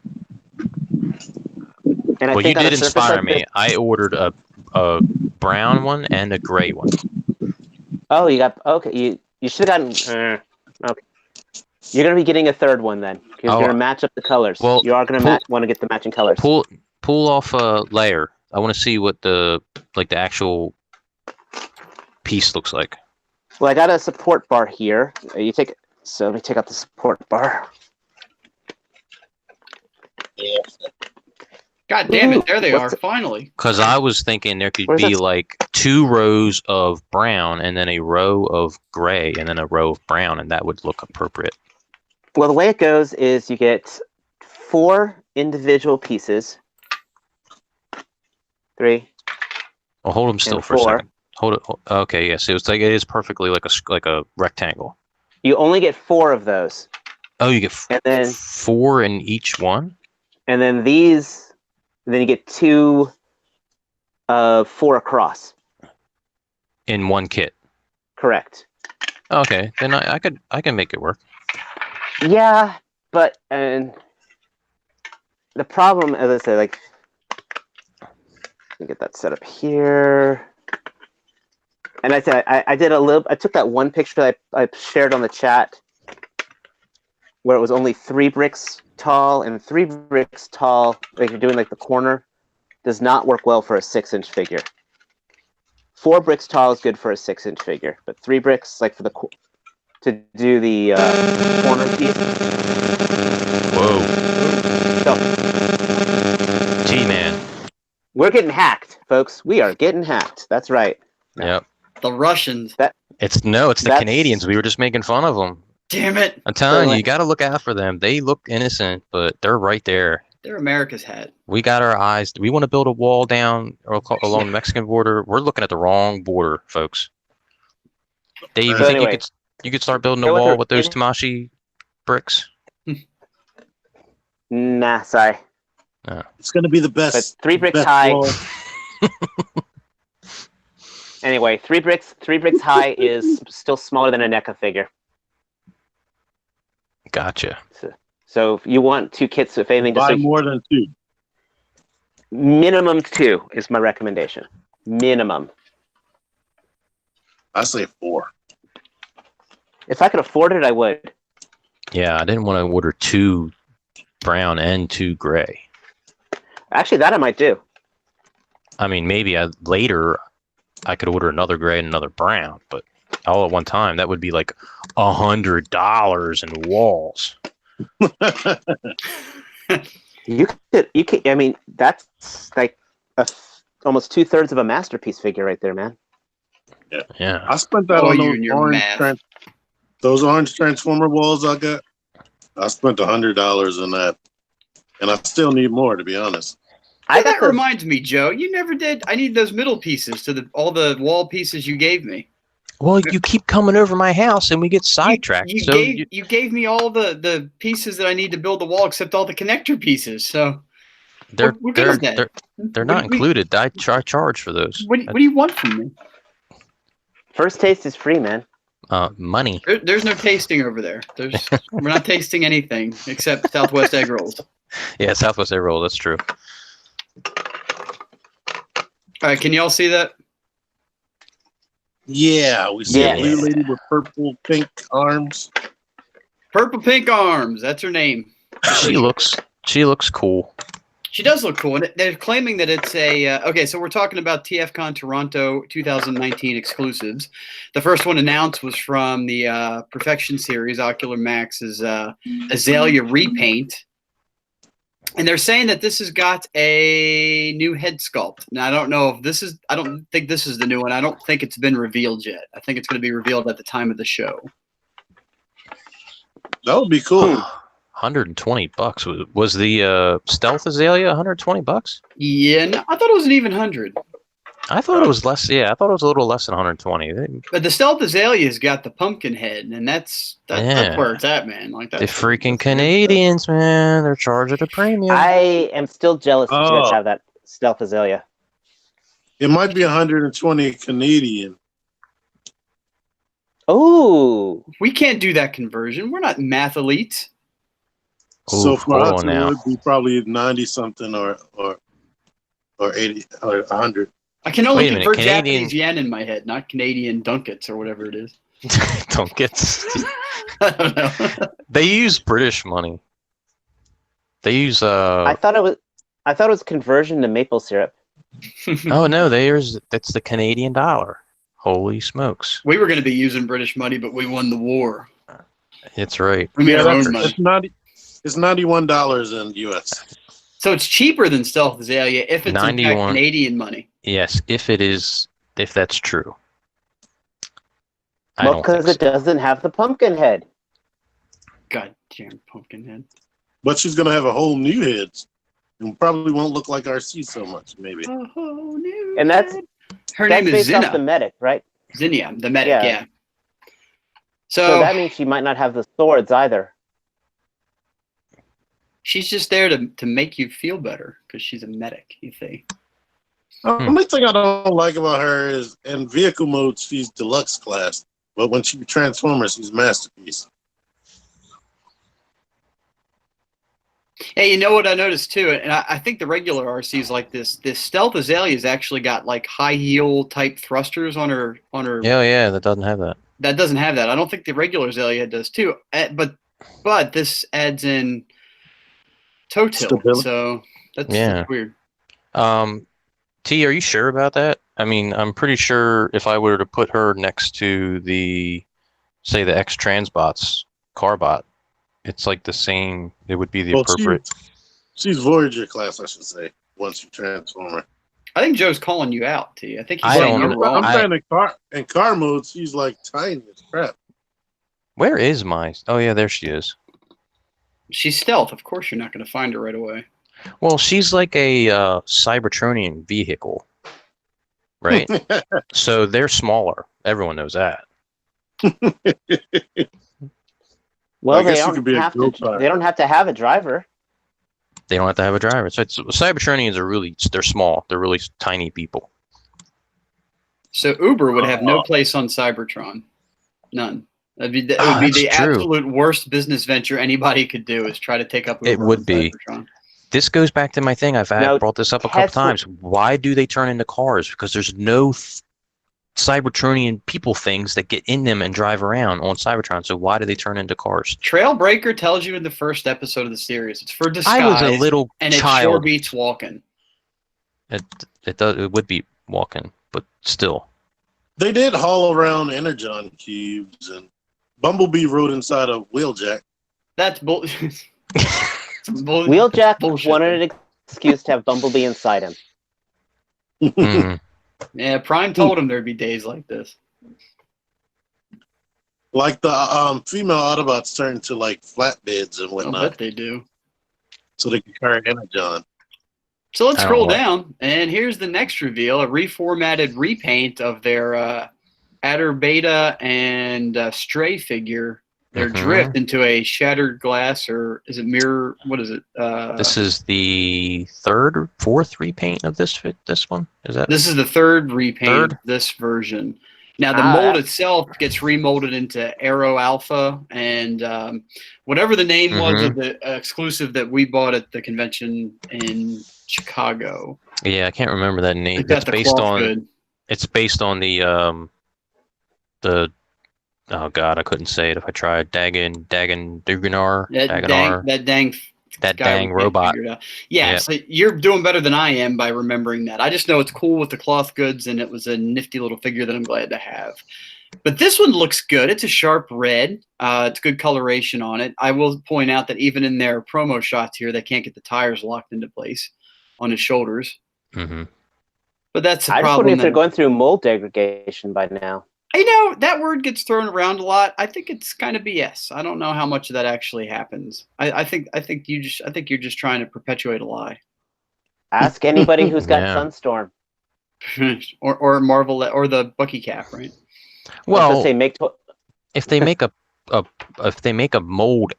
And I Well, you think on a did surface inspire like me. this- I ordered a brown one and a gray one. Oh, you got okay. You should have gotten. Okay, you're gonna be getting a third one then. You're Oh, gonna match up the colors. well, you are gonna pull- want to get the matching colors. Pull off a layer. I want to see what the actual piece looks like. Well, I got a support bar here. You take. So let me take out the support bar. Yeah. God damn it. There they What's are, finally. Because I was thinking there could Where's be that- like 2 rows of brown and then a row of gray and then a row of brown, and that would look appropriate. Well, the way it goes is you get 4 individual pieces. 3. Well, hold them still And for a 4. second. Hold it. Okay, yes, it is perfectly like a rectangle. You only get 4 of those, Oh, you get and then 4 in each one. these. Then you get 2 4 across. In one kit. Correct. Okay, then I can make it work. Yeah, but and the problem, as I said, like, let me get that set up here. And I said I did a little. I took that one picture that I shared on the chat, where it was only 3 bricks tall, and 3 bricks tall, like you're doing like the corner, does not work well for a 6-inch figure. 4 bricks tall is good for a 6-inch figure, but 3 bricks, like for the to do the corner piece. Whoa, So T-Man. we're getting hacked, folks. We are getting hacked. That's right. Yep. The Russians. It's the That's- Canadians. We were just making fun of them. Damn it. I'm telling So, you, you got to look out for them. They look innocent, but they're right there. They're America's hat. We got our eyes. Do we want to build a wall down along the Mexican border? We're looking at the wrong border, folks. Dave, you So think anyway, you could start building a go with wall her with those in- Tamashi bricks? Nah, sorry. It's going to be the best. But 3 bricks best high. wall. Anyway, 3 bricks high is still smaller than a NECA figure. Gotcha. So if you want 2 kits, if anything, just Buy so more than 2. minimum 2 is my recommendation. Minimum. I say 4. If I could afford it, I would. Yeah, I didn't want to order 2 brown and 2 gray. Actually, that I might do. I mean, maybe later I could order another gray and another brown, but all at one time that would be like $100 in walls. You could. I mean, that's like almost 2/3 of a masterpiece figure right there, man. Yeah. I spent that Oh, on you and your math. those orange Transformer walls I got. I spent $100 on that, and I still need more, to be honest. That reminds me, Joe. You never did. I need those middle pieces to all the wall pieces you gave me. Well, you keep coming over my house and we get sidetracked. You gave me all the pieces that I need to build the wall, except all the connector pieces. So they're They're not included. I charge for those. What do you want from me? First taste is free, man. Money. There's no tasting over there. We're not tasting anything except Southwest egg rolls. Yeah, Southwest egg roll. That's true. All right, can y'all see that? Yeah, we see Yeah. a blue lady with purple pink arms. Purple pink arms. That's her name. She looks cool. She does look cool, and they're claiming that it's a okay. So we're talking about TFCon Toronto 2019 exclusives. The first one announced was from the Perfection series, Ocular Max's Azalea repaint, and they're saying that this has got a new head sculpt. Now I don't know if this is. I don't think this is the new one. I don't think it's been revealed yet. I think it's going to be revealed at the time of the show. That would be cool. $120 was the stealth Azalea. $120. Yeah, no, I thought it was an even 100. I thought it was less. Yeah, I thought it was a little less than 120. But the stealth Azalea's got the pumpkin head, and that's where it's at, man. Like that. The freaking Canadians, man, they're charging a premium. I am still jealous that you guys have that stealth Azalea. It might be 120 Canadian. Oh, We can't do that conversion. We're not math elites. So Ooh, for hold us, on it now. would be probably 90 something or 80 or 100. I can only Wait a minute, convert Canadian- Japanese yen in my head, not Canadian ducats or whatever it is. Don't get. I don't know. They use British money. They use I thought it was conversion to maple syrup. Oh no, that's the Canadian dollar. Holy smokes! We were going to be using British money, but we won the war. It's right. We made our that's- own money. It's $91 in US. So it's cheaper than Stealth Azalea if it's in fact 91. Canadian money. Yes, if that's true. I Well, don't because think it doesn't have the pumpkin head. God damn pumpkin head. But she's going to have a whole new head. And probably won't look like RC so much, maybe. Oh, new And that's her name is based off the Zinna. medic, right? Zinnia, the medic, Yeah. yeah. So that means she might not have the swords either. she's just there to make you feel better because she's a medic, you see. The only thing I don't like about her is in vehicle mode, she's deluxe class. But when she transforms, she's masterpiece. Hey, you know what I noticed too, and I think the regular RCs like this. This Stealth Azalea's actually got like high heel type thrusters on her. Yeah, that doesn't have that. That doesn't have that. I don't think the regular Azalea does too. But this adds in toe tilt, Stability. so that's weird. T, are you sure about that? I mean, I'm pretty sure if I were to put her next to the X Transbots Carbot, it's like the same. It would be the appropriate. She's Voyager class, I should say. Once you transform her, I think Joe's calling you out, T. I think he's I saying don't you're know. wrong. I'm saying in car mode, she's like tiny as crap. Where is my? Oh yeah, there she is. She's stealth. Of course, you're not going to find her right away. Well, she's like a Cybertronian vehicle, right? So they're smaller. Everyone knows that. Well, I guess you could be a go-kart. They don't have to have a driver. They don't have to have a driver. So Cybertronians are they're small. They're really tiny people. So Uber would have no place on Cybertron. None. That would be the That's true. absolute worst business venture anybody could do is try to take up Uber It would on be. Cybertron. This goes back to my thing. I've No, brought this up a couple Tesla- times. Why do they turn into cars? Because there's no Cybertronian people things that get in them and drive around on Cybertron. So why do they turn into cars? Trailbreaker tells you in the first episode of the series it's for disguise. I was a little and it sure child. beats walking. It would be walking, but still. They did haul around Energon cubes, and Bumblebee rode inside a Wheeljack. That's bull. Wheeljack bullshit. wanted an excuse to have Bumblebee inside him. Mm. Yeah, Prime told him there'd be days like this. Like the female Autobots turn into like flatbeds and I whatnot, bet they do. so they can carry Energon. So let's I don't scroll know. down, and here's the next reveal: a reformatted repaint of their Adder Beta and Stray figure. Their Mhm. drift into a shattered glass, or is it mirror? What is it? This is the fourth repaint of this one. Is that? This is the third repaint Third? of this version. Now the Ah, mold that's- itself gets remolded into Aero Alpha and whatever the name was of the exclusive that we bought at the convention in Chicago. Yeah, I can't remember that name. It got It's the based cloth on. good. It's based on the. Oh God, I couldn't say it if I tried. Duganar. That dang guy robot. figured out. Yeah, Yeah. so you're doing better than I am by remembering that. I just know it's cool with the cloth goods, and it was a nifty little figure that I'm glad to have. But this one looks good. It's a sharp red. It's good coloration on it. I will point out that even in their promo shots here, they can't get the tires locked into place on his shoulders. Mm-hmm. But that's a I just problem. wonder if they're going through mold degradation by now. You know, that word gets thrown around a lot. I think it's kind of BS. I don't know how much of that actually happens. I think you're just trying to perpetuate a lie. Ask anybody who's got Yeah. Sunstorm. or Marvel or the Bucky cap, right? Well, Say if they make a mold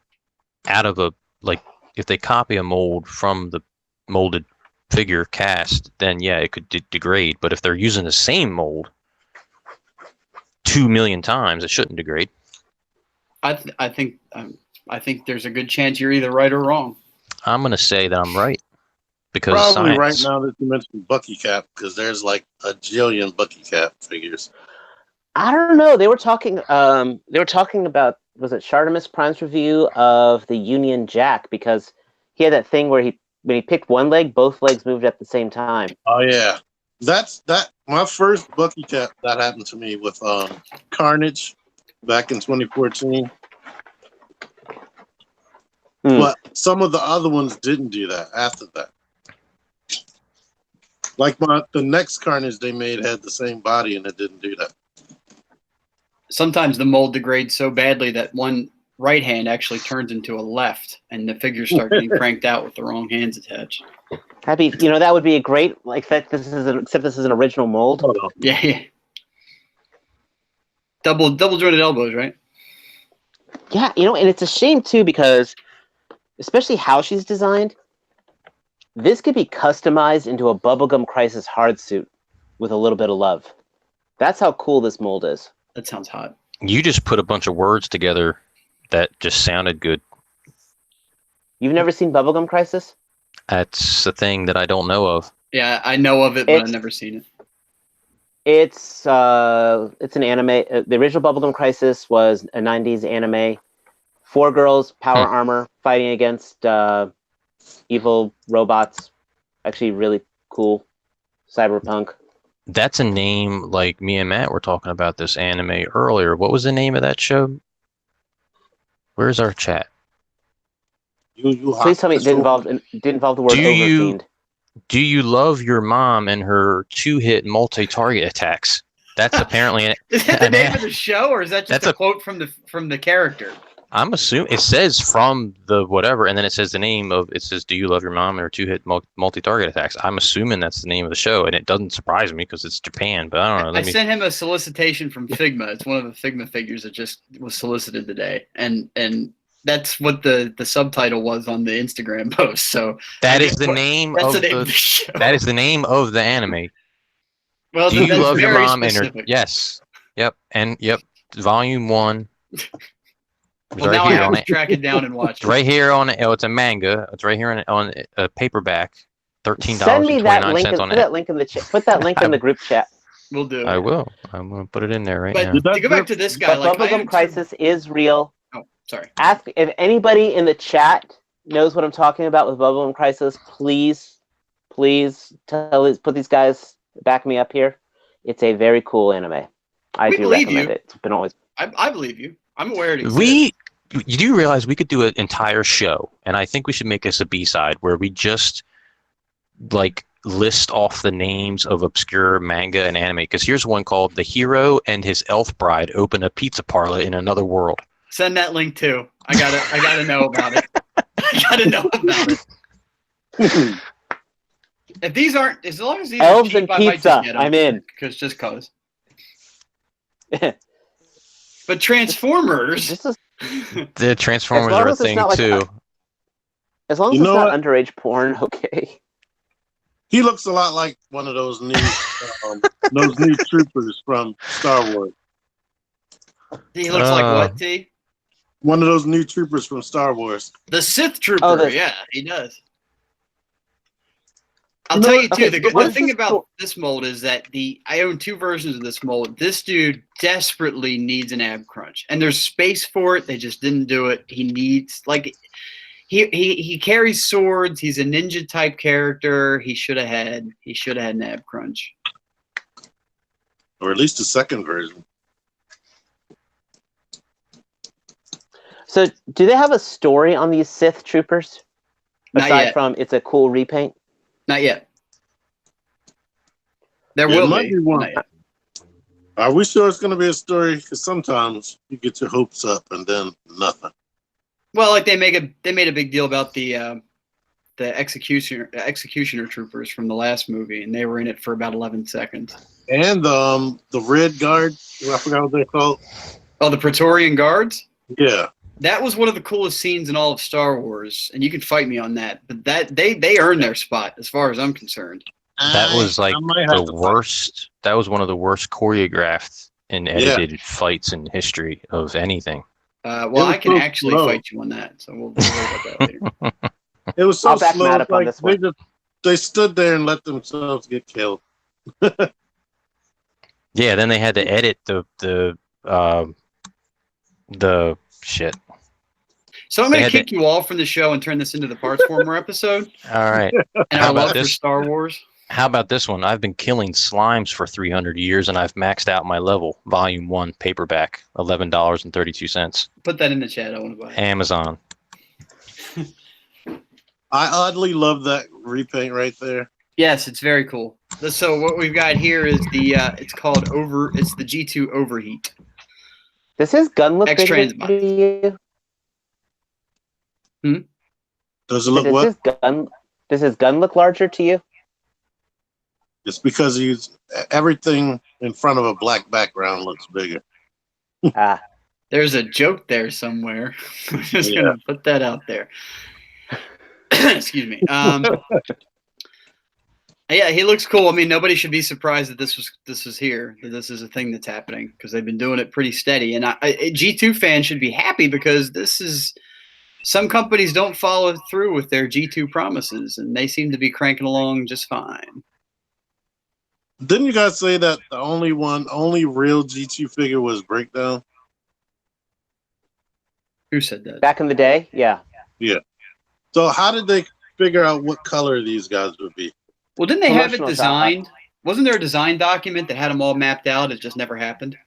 out of if they copy a mold from the molded figure cast, then yeah, it could degrade. But if they're using the same mold 2 million times, it shouldn't degrade. I think there's a good chance you're either right or wrong. I'm gonna say that I'm right because Probably right science. now that you mentioned Bucky Cap, because there's like a jillion Bucky Cap figures. I don't know. They were talking. They were talking about, was it Shartimus Prime's review of the Union Jack, because he had that thing where when he picked one leg, both legs moved at the same time. Oh yeah, that's my first Bucky Cap. That happened to me with Carnage back in 2014. But some of the other ones didn't do that after that. Like the next Carnage they made had the same body and it didn't do that. Sometimes the mold degrades so badly that one right hand actually turns into a left, and the figures start getting cranked out with the wrong hands attached. That would be a great, except this is an original mold. Yeah. Double jointed elbows, right? Yeah, and it's a shame too, because especially how she's designed, this could be customized into a Bubblegum Crisis hard suit with a little bit of love. That's how cool this mold is. That sounds hot. You just put a bunch of words together that just sounded good. You've never seen Bubblegum Crisis? That's a thing that I don't know of. Yeah, I know of it, but I've never seen it. It's an anime. The original Bubblegum Crisis was a 90s anime. 4 girls, power armor, fighting against evil robots. Actually, really cool. Cyberpunk. That's a name like me and Matt were talking about this anime earlier. What was the name of that show? Where's our chat? Please tell me it didn't involve the word Overfiend. Do you love your mom and her 2-hit multi-target attacks? That's apparently Is that the name of the show, or is that just a quote from the character? I'm assuming it says from the whatever, and then it says the name of it says "Do you love your mom?" or two-hit multi-target attacks. I'm assuming that's the name of the show, and it doesn't surprise me because it's Japan. But I don't know. I sent him a solicitation from Figma. It's one of the Figma figures that just was solicited today, and that's what the subtitle was on the Instagram post. So that is the name of the show. That is the name of the anime. Well, Do you that's love your very mom? specific. Yes. Yep. And yep. Volume 1. Well, now I have to track it down and watch it. Right here on it. Oh, it's a manga. It's right here on a paperback. $13.29 Send me that link. on Put that link in the chat. Put that link in the group chat. We'll do. I will. I'm gonna put it in there right now. But to go back to this guy, but Bubblegum Crisis is real. Oh, sorry. Ask if anybody in the chat knows what I'm talking about with Bubblegum Crisis. Please put these guys, back me up here. It's a very cool anime. I do recommend it. It's been always. I believe you. I'm aware it exists. You do realize we could do an entire show, and I think we should make this a B-side where we just like list off the names of obscure manga and anime. Because here's one called "The Hero and His Elf Bride Open a Pizza Parlor in Another World." Send that link too. I gotta know about it. I gotta know about it. If these aren't, as long as these elves are cheap, and pizza, I'm in. Just cause. But Transformers. The Transformers are a thing too. As long as it's not underage porn, okay. He looks a lot like one of those new troopers from Star Wars. He looks like what, T? One of those new troopers from Star Wars. The Sith Trooper, yeah, he does. I'll tell you, too, the thing about this mold is that I own 2 versions of this mold. This dude desperately needs an ab crunch. And there's space for it. They just didn't do it. He needs, like, he carries swords. He's a ninja-type character. He should have had an ab crunch. Or at least a second version. So, do they have a story on these Sith troopers? Aside from it's a cool repaint? Not yet. There will be one. Are we sure it's going to be a story? Because sometimes you get your hopes up and then nothing. Well, like they made a big deal about the executioner troopers from the last movie, and they were in it for about 11 seconds. And the Red Guard, I forgot what they're called. Oh, the Praetorian Guards? Yeah. That was one of the coolest scenes in all of Star Wars, and you can fight me on that. But that they earned their spot, as far as I'm concerned. That was like the worst. That was one of the worst choreographed and edited fights in history of anything. Well, I can actually fight you on that, so we'll worry about that later. It was so I'll back slow. Matt up on this one. They stood there and let themselves get killed. Yeah, then they had to edit the shit. So I'm going to kick you off from the show and turn this into the Parts Former episode. All right. And I love for Star Wars. How about this one? I've been killing slimes for 300 years, and I've maxed out my level. Volume 1, paperback, $11.32. Put that in the chat. I want to buy it. Amazon. I oddly love that repaint right there. Yes, it's very cool. So what we've got here is it's called it's the G2 Overheat. Does his gun look bigger to you? Does it look what? Does his gun look larger to you? It's because everything in front of a black background looks bigger. There's a joke there somewhere. I'm just gonna put that out there. Excuse me. Yeah, he looks cool. I mean, nobody should be surprised that this is here, that this is a thing that's happening, because they've been doing it pretty steady. And G2 fans should be happy, because some companies don't follow through with their G2 promises, and they seem to be cranking along just fine. Didn't you guys say that the only real G2 figure was Breakdown? Who said that? Back in the day? Yeah. Yeah. So how did they figure out what color these guys would be? Well, didn't they have it designed? Wasn't there a design document that had them all mapped out? It just never happened.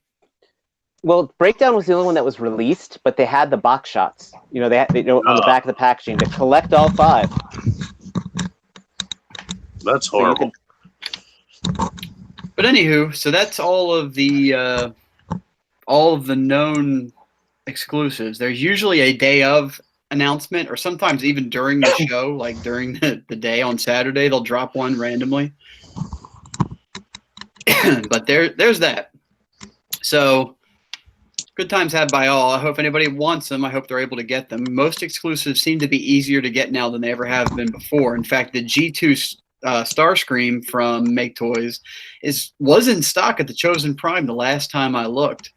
Well, Breakdown was the only one that was released, but they had the box shots. You know, they on the back of the packaging to collect all 5. That's horrible. But anywho, so that's all of the known exclusives, there's usually a day of announcement, or sometimes even during the show, like during the day on Saturday, they'll drop one randomly. But there's that. So good times had by all. I hope anybody wants them. I hope they're able to get them. Most exclusives seem to be easier to get now than they ever have been before. In fact, the G2 Starscream from Make Toys was in stock at the Chosen Prime the last time I looked.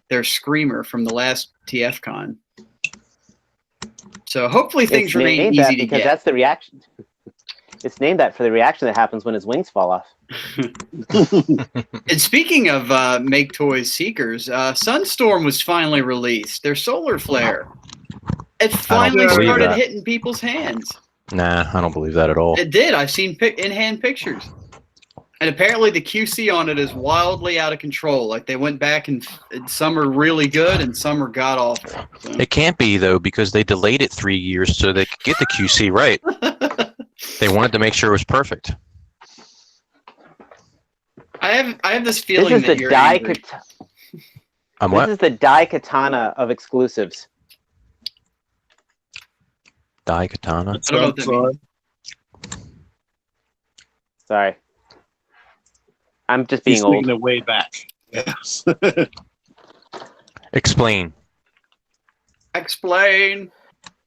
Their Screamer from the last TFCon. So hopefully things remain easy to get. That's the reaction. It's named that for the reaction that happens when his wings fall off. And speaking of Make Toys Seekers, Sunstorm was finally released. Their solar flare. It finally started hitting people's hands. Nah, I don't believe that at all. It did. I've seen in-hand pictures. And apparently the QC on it is wildly out of control. Like they went back and some are really good and some are god-awful. So. It can't be, though, because they delayed it 3 years so they could get the QC right. They wanted to make sure it was perfect. I have this feeling this is that the you're angry. What? This is the Daikatana of exclusives. Daikatana? I don't know what that means. Sorry. I'm just being old. It way back. Yes. Explain. Explain.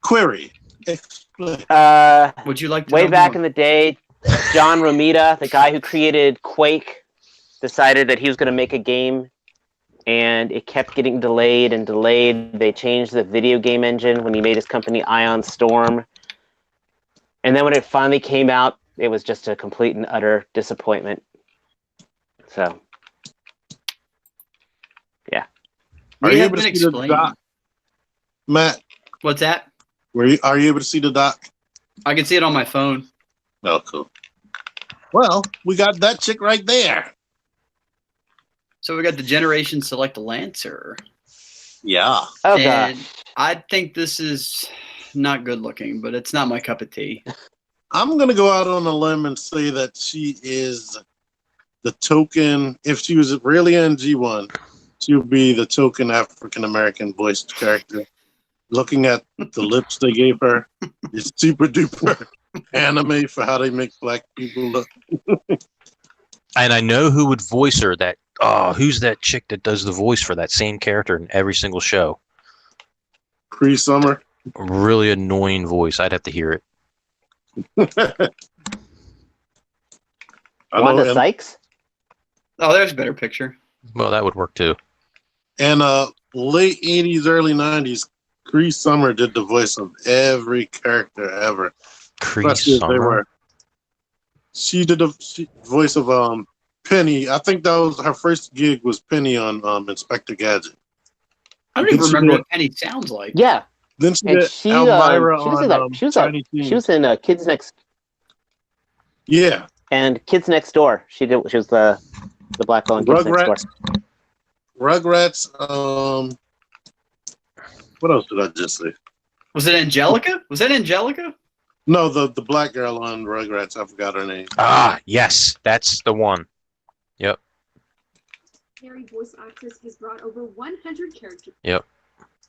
Query. Explain. Would you like to way know back more? in the day, John Romita, the guy who created Quake, decided that he was going to make a game, and it kept getting delayed and delayed. They changed the video game engine when he made his company Ion Storm. And then when it finally came out, it was just a complete and utter disappointment. So, yeah. Are you able to see the doc, Matt? What's that? Are you able to see the doc? I can see it on my phone. Oh, cool. Well, we got that chick right there. So we got the Generation Select Lancer. Yeah. Oh, And gosh. I think this is not good looking, but it's not my cup of tea. I'm going to go out on a limb and say that she is the token. If she was really in G1, she would be the token African-American voiced character. Looking at the lips they gave her, it's super duper anime for how they make black people look. And I know who would voice her. Who's that chick that does the voice for that same character in every single show? Cree Summer. A really annoying voice. I'd have to hear it. Wanda Sykes? Oh, there's a better picture. Well, that would work too. And late 80s, early 90s, Cree Summer did the voice of every character ever. Cree Summer? She did the voice of Penny. I think that was her first gig was Penny on Inspector Gadget. I don't even remember what Penny sounds like. Yeah. Then she did Elmira she was in Kids Next. Yeah. And Kids Next Door. She was the black girl in Kids Next Door. Rugrats. What else did I just say? Was it Angelica? Was that Angelica? No, the black girl on Rugrats. I forgot her name. Ah, yes, that's the one. Yep. Harry voice actress has brought over 100 characters. Yep.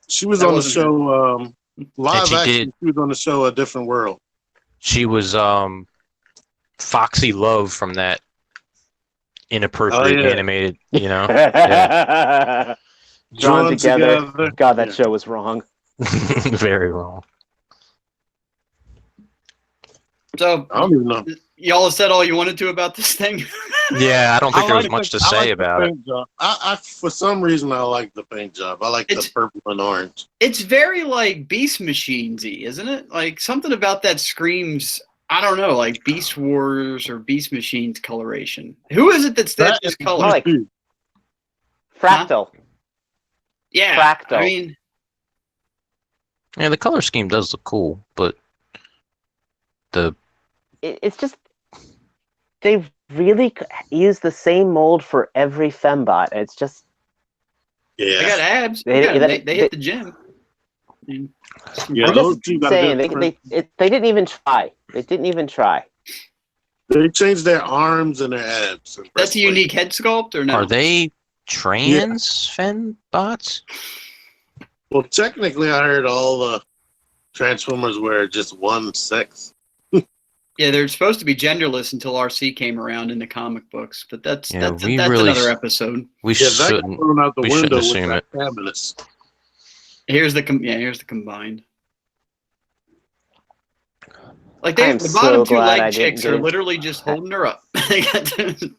She was on the show live action. She was on the show A Different World. She was Foxy Love from that inappropriate animated, Yeah. Drawn together. God, that show was wrong. Very wrong. So, I don't even know. Y'all have said all you wanted to about this thing? Yeah, I don't think there was much to say about it. I for some reason, I like the paint job. I like the purple and orange. It's very like Beast Machines-y, isn't it? Like something about that screams, I don't know, like Beast Wars or Beast Machines coloration. Who is it that's this color? Like Fractal. Huh? Yeah. Fractal. I mean, yeah, the color scheme does look cool, but it's just they really use the same mold for every fembot. It's just they got abs. They hit the gym. Yeah, I'm just saying they didn't even try. They didn't even try. They changed their arms and their abs. That's a unique head sculpt, or no? Are they trans fembots? Well, technically, I heard all the Transformers were just one sex. Yeah, they're supposed to be genderless until RC came around in the comic books, but that's we really another episode. We Yeah, that got shouldn't. thrown out the We window shouldn't with assume that it. cabinets. Here's the combined. Like I am the bottom so two glad I leg didn't chicks get are it. literally just holding her up. They got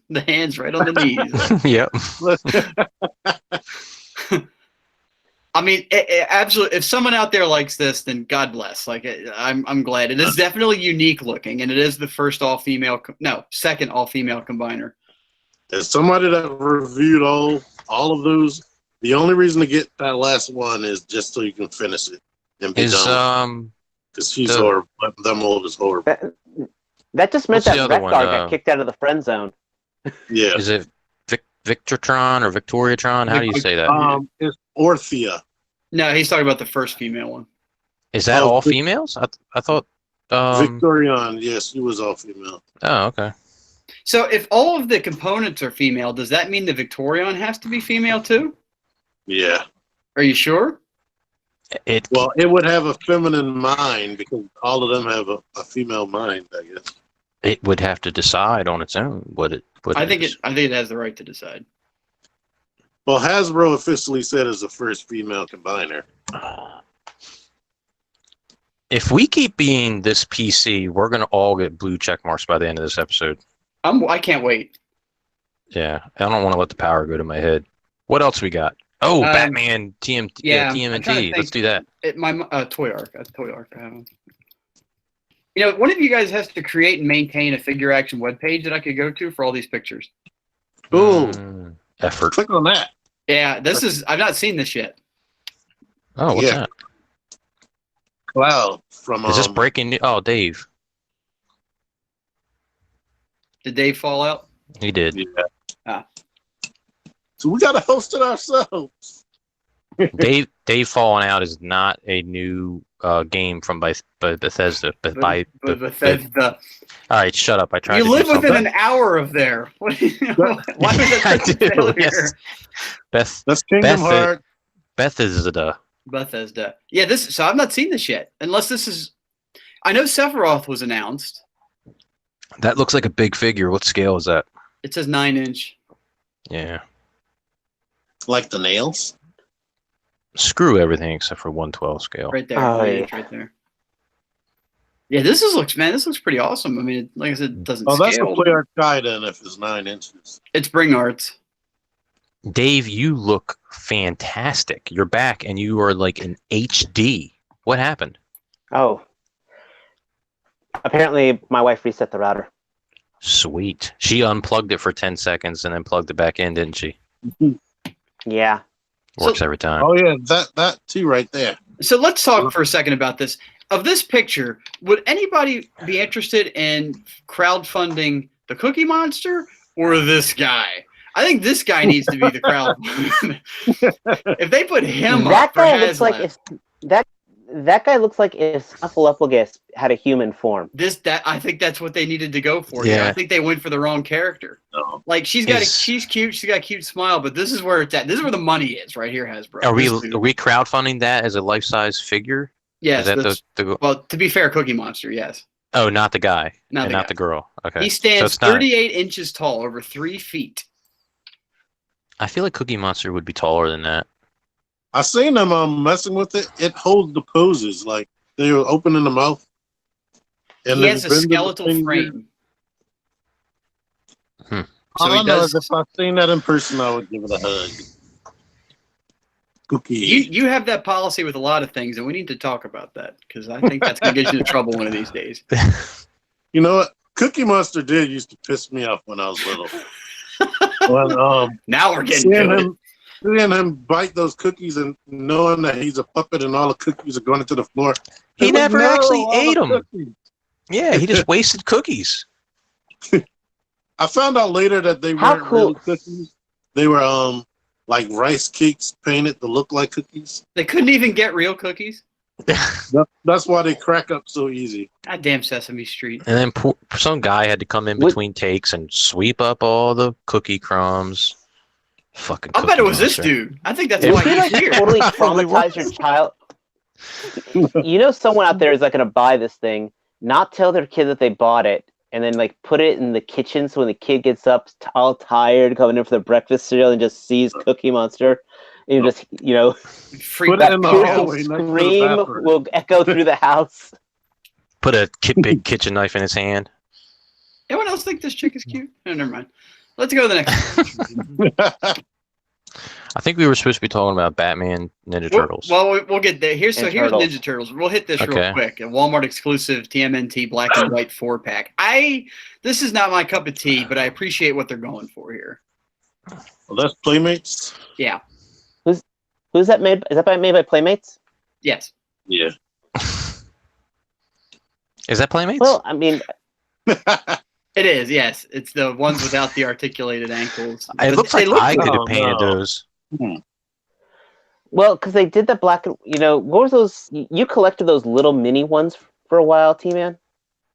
the hands right on the knees. Yep. I mean, absolutely. If someone out there likes this, then God bless. Like, I'm glad. It is definitely unique looking, and it is the first second all female combiner. As somebody that reviewed all of those, the only reason to get that last one is just so you can finish it and be Is done. Because she's the- horrible. Them old is horrible. That just meant What's the that other Rekgar one, got kicked out of the friend zone. Yeah. is it Victortron or Victoriatron? How do you say that? It's Orthea. No, he's talking about the first female one. Is that Oh, all females? I thought. Victorion, yes, she was all female. Oh, okay. So if all of the components are female, does that mean the Victorion has to be female too? Yeah. Are you sure? Well, it would have a feminine mind because all of them have a female mind, I guess. It would have to decide on its own what it. I think it has the right to decide. Well, Hasbro officially said it's the first female combiner. If we keep being this PC, we're gonna all get blue check marks by the end of this episode. I can't wait. Yeah, I don't want to let the power go to my head. What else we got? Oh, Batman I'm trying to TMNT. think. Let's do that. My Toy Arc. Toy Arc. I have them. You know, one of you guys has to create and maintain a figure action webpage that I could go to for all these pictures. Boom. Effort. Click on that. Yeah, I've not seen this yet. Oh, what's Yeah. that? Cloud from Is this breaking news? Oh, Dave. Did Dave fall out? He did. Yeah. So we gotta host it ourselves. Dave falling out is not a new game from by Bethesda. Bethesda. All right, shut up. I tried. You to live do within something. an hour of there. Why was that I such a do. failure? Yes. That's Kingdom Hearts. Bethesda. Bethesda. Yeah, so I've not seen this yet. Unless this is, I know Sephiroth was announced. That looks like a big figure. What scale is that? It says 9-inch. Yeah. Like the nails. Screw everything except for 112 scale. Right there. Oh, 9-inch right there. Yeah, this looks pretty awesome. I mean, like I said, it doesn't Oh, that's a scale. player guy then if it's 9 inches. It's Bring Arts. Dave, you look fantastic. You're back and you are like in HD. What happened? Oh. Apparently, my wife reset the router. Sweet. She unplugged it for 10 seconds and then plugged it back in, didn't she? Yeah. Works every time. Oh yeah, that too right there. So let's talk for a second about this. Of this picture, would anybody be interested in crowdfunding the Cookie Monster or this guy? I think this guy needs to be the crowd. If they put him That up for guy looks like Haslab, that guy looks like if Snuffleupagus had a human form. I think that's what they needed to go for. Yeah. I think they went for the wrong character. No. Like she's cute, she's got a cute smile, but this is where it's at. This is where the money is right here, Hasbro. Are we crowdfunding that as a life-size figure? Yes. Is that the Well, to be fair, Cookie Monster, yes. Oh, not the guy. Not Not the the girl. Okay. He stands So it's not- 38 inches tall, over 3 feet. I feel like Cookie Monster would be taller than that. I seen them messing with it. It holds the poses like they were opening the mouth. And He then has a bending the skeletal finger. frame. Hmm. So All he I know does. is if I seen that in person, I would give it a hug. Cookie. You have that policy with a lot of things, and we need to talk about that because I think that's going to get you in trouble one of these days. You know what? Cookie Monster did used to piss me off when I was little. When, Now we're getting seeing him bite those cookies and knowing that he's a puppet and all the cookies are going into the floor. He It's like, never no, actually all ate the 'em. cookies. Yeah, he just wasted cookies. I found out later that they How weren't cool- real cookies. They were like rice cakes painted to look like cookies. They couldn't even get real cookies. That's why they crack up so easy. Goddamn Sesame Street. And then some guy had to come in What- between takes and sweep up all the cookie crumbs. Fucking. I bet it was this Monster. dude. I think that's If why you he's like here. totally Probably traumatize your child, you know someone out there is like going to buy this thing, not tell their kid that they bought it, and then like put it in the kitchen so when the kid gets up all tired coming in for their breakfast cereal and just sees Cookie Monster, and you just Freak Put it in the out. hallway next to the scream bathroom. will echo through the house. Put a big kitchen knife in his hand. Anyone else think this chick is cute? No, never mind. Let's go to the next. I think we were supposed to be talking about Batman Ninja Turtles. Well, we'll get there. Here's And here's Turtles. Ninja Turtles. We'll hit this real Okay. quick. A Walmart exclusive TMNT black and white 4-pack. This is not my cup of tea, but I appreciate what they're going for here. Well, that's Playmates. Yeah. Who's that made? Is that made by Playmates? Yes. Yeah. Is that Playmates? Well, I mean, It is. Yes. It's the ones without the articulated ankles. it looks They like I good. could have Oh, painted no. those. well, because they did the black and what was those? You collected those little mini ones for a while, T-Man.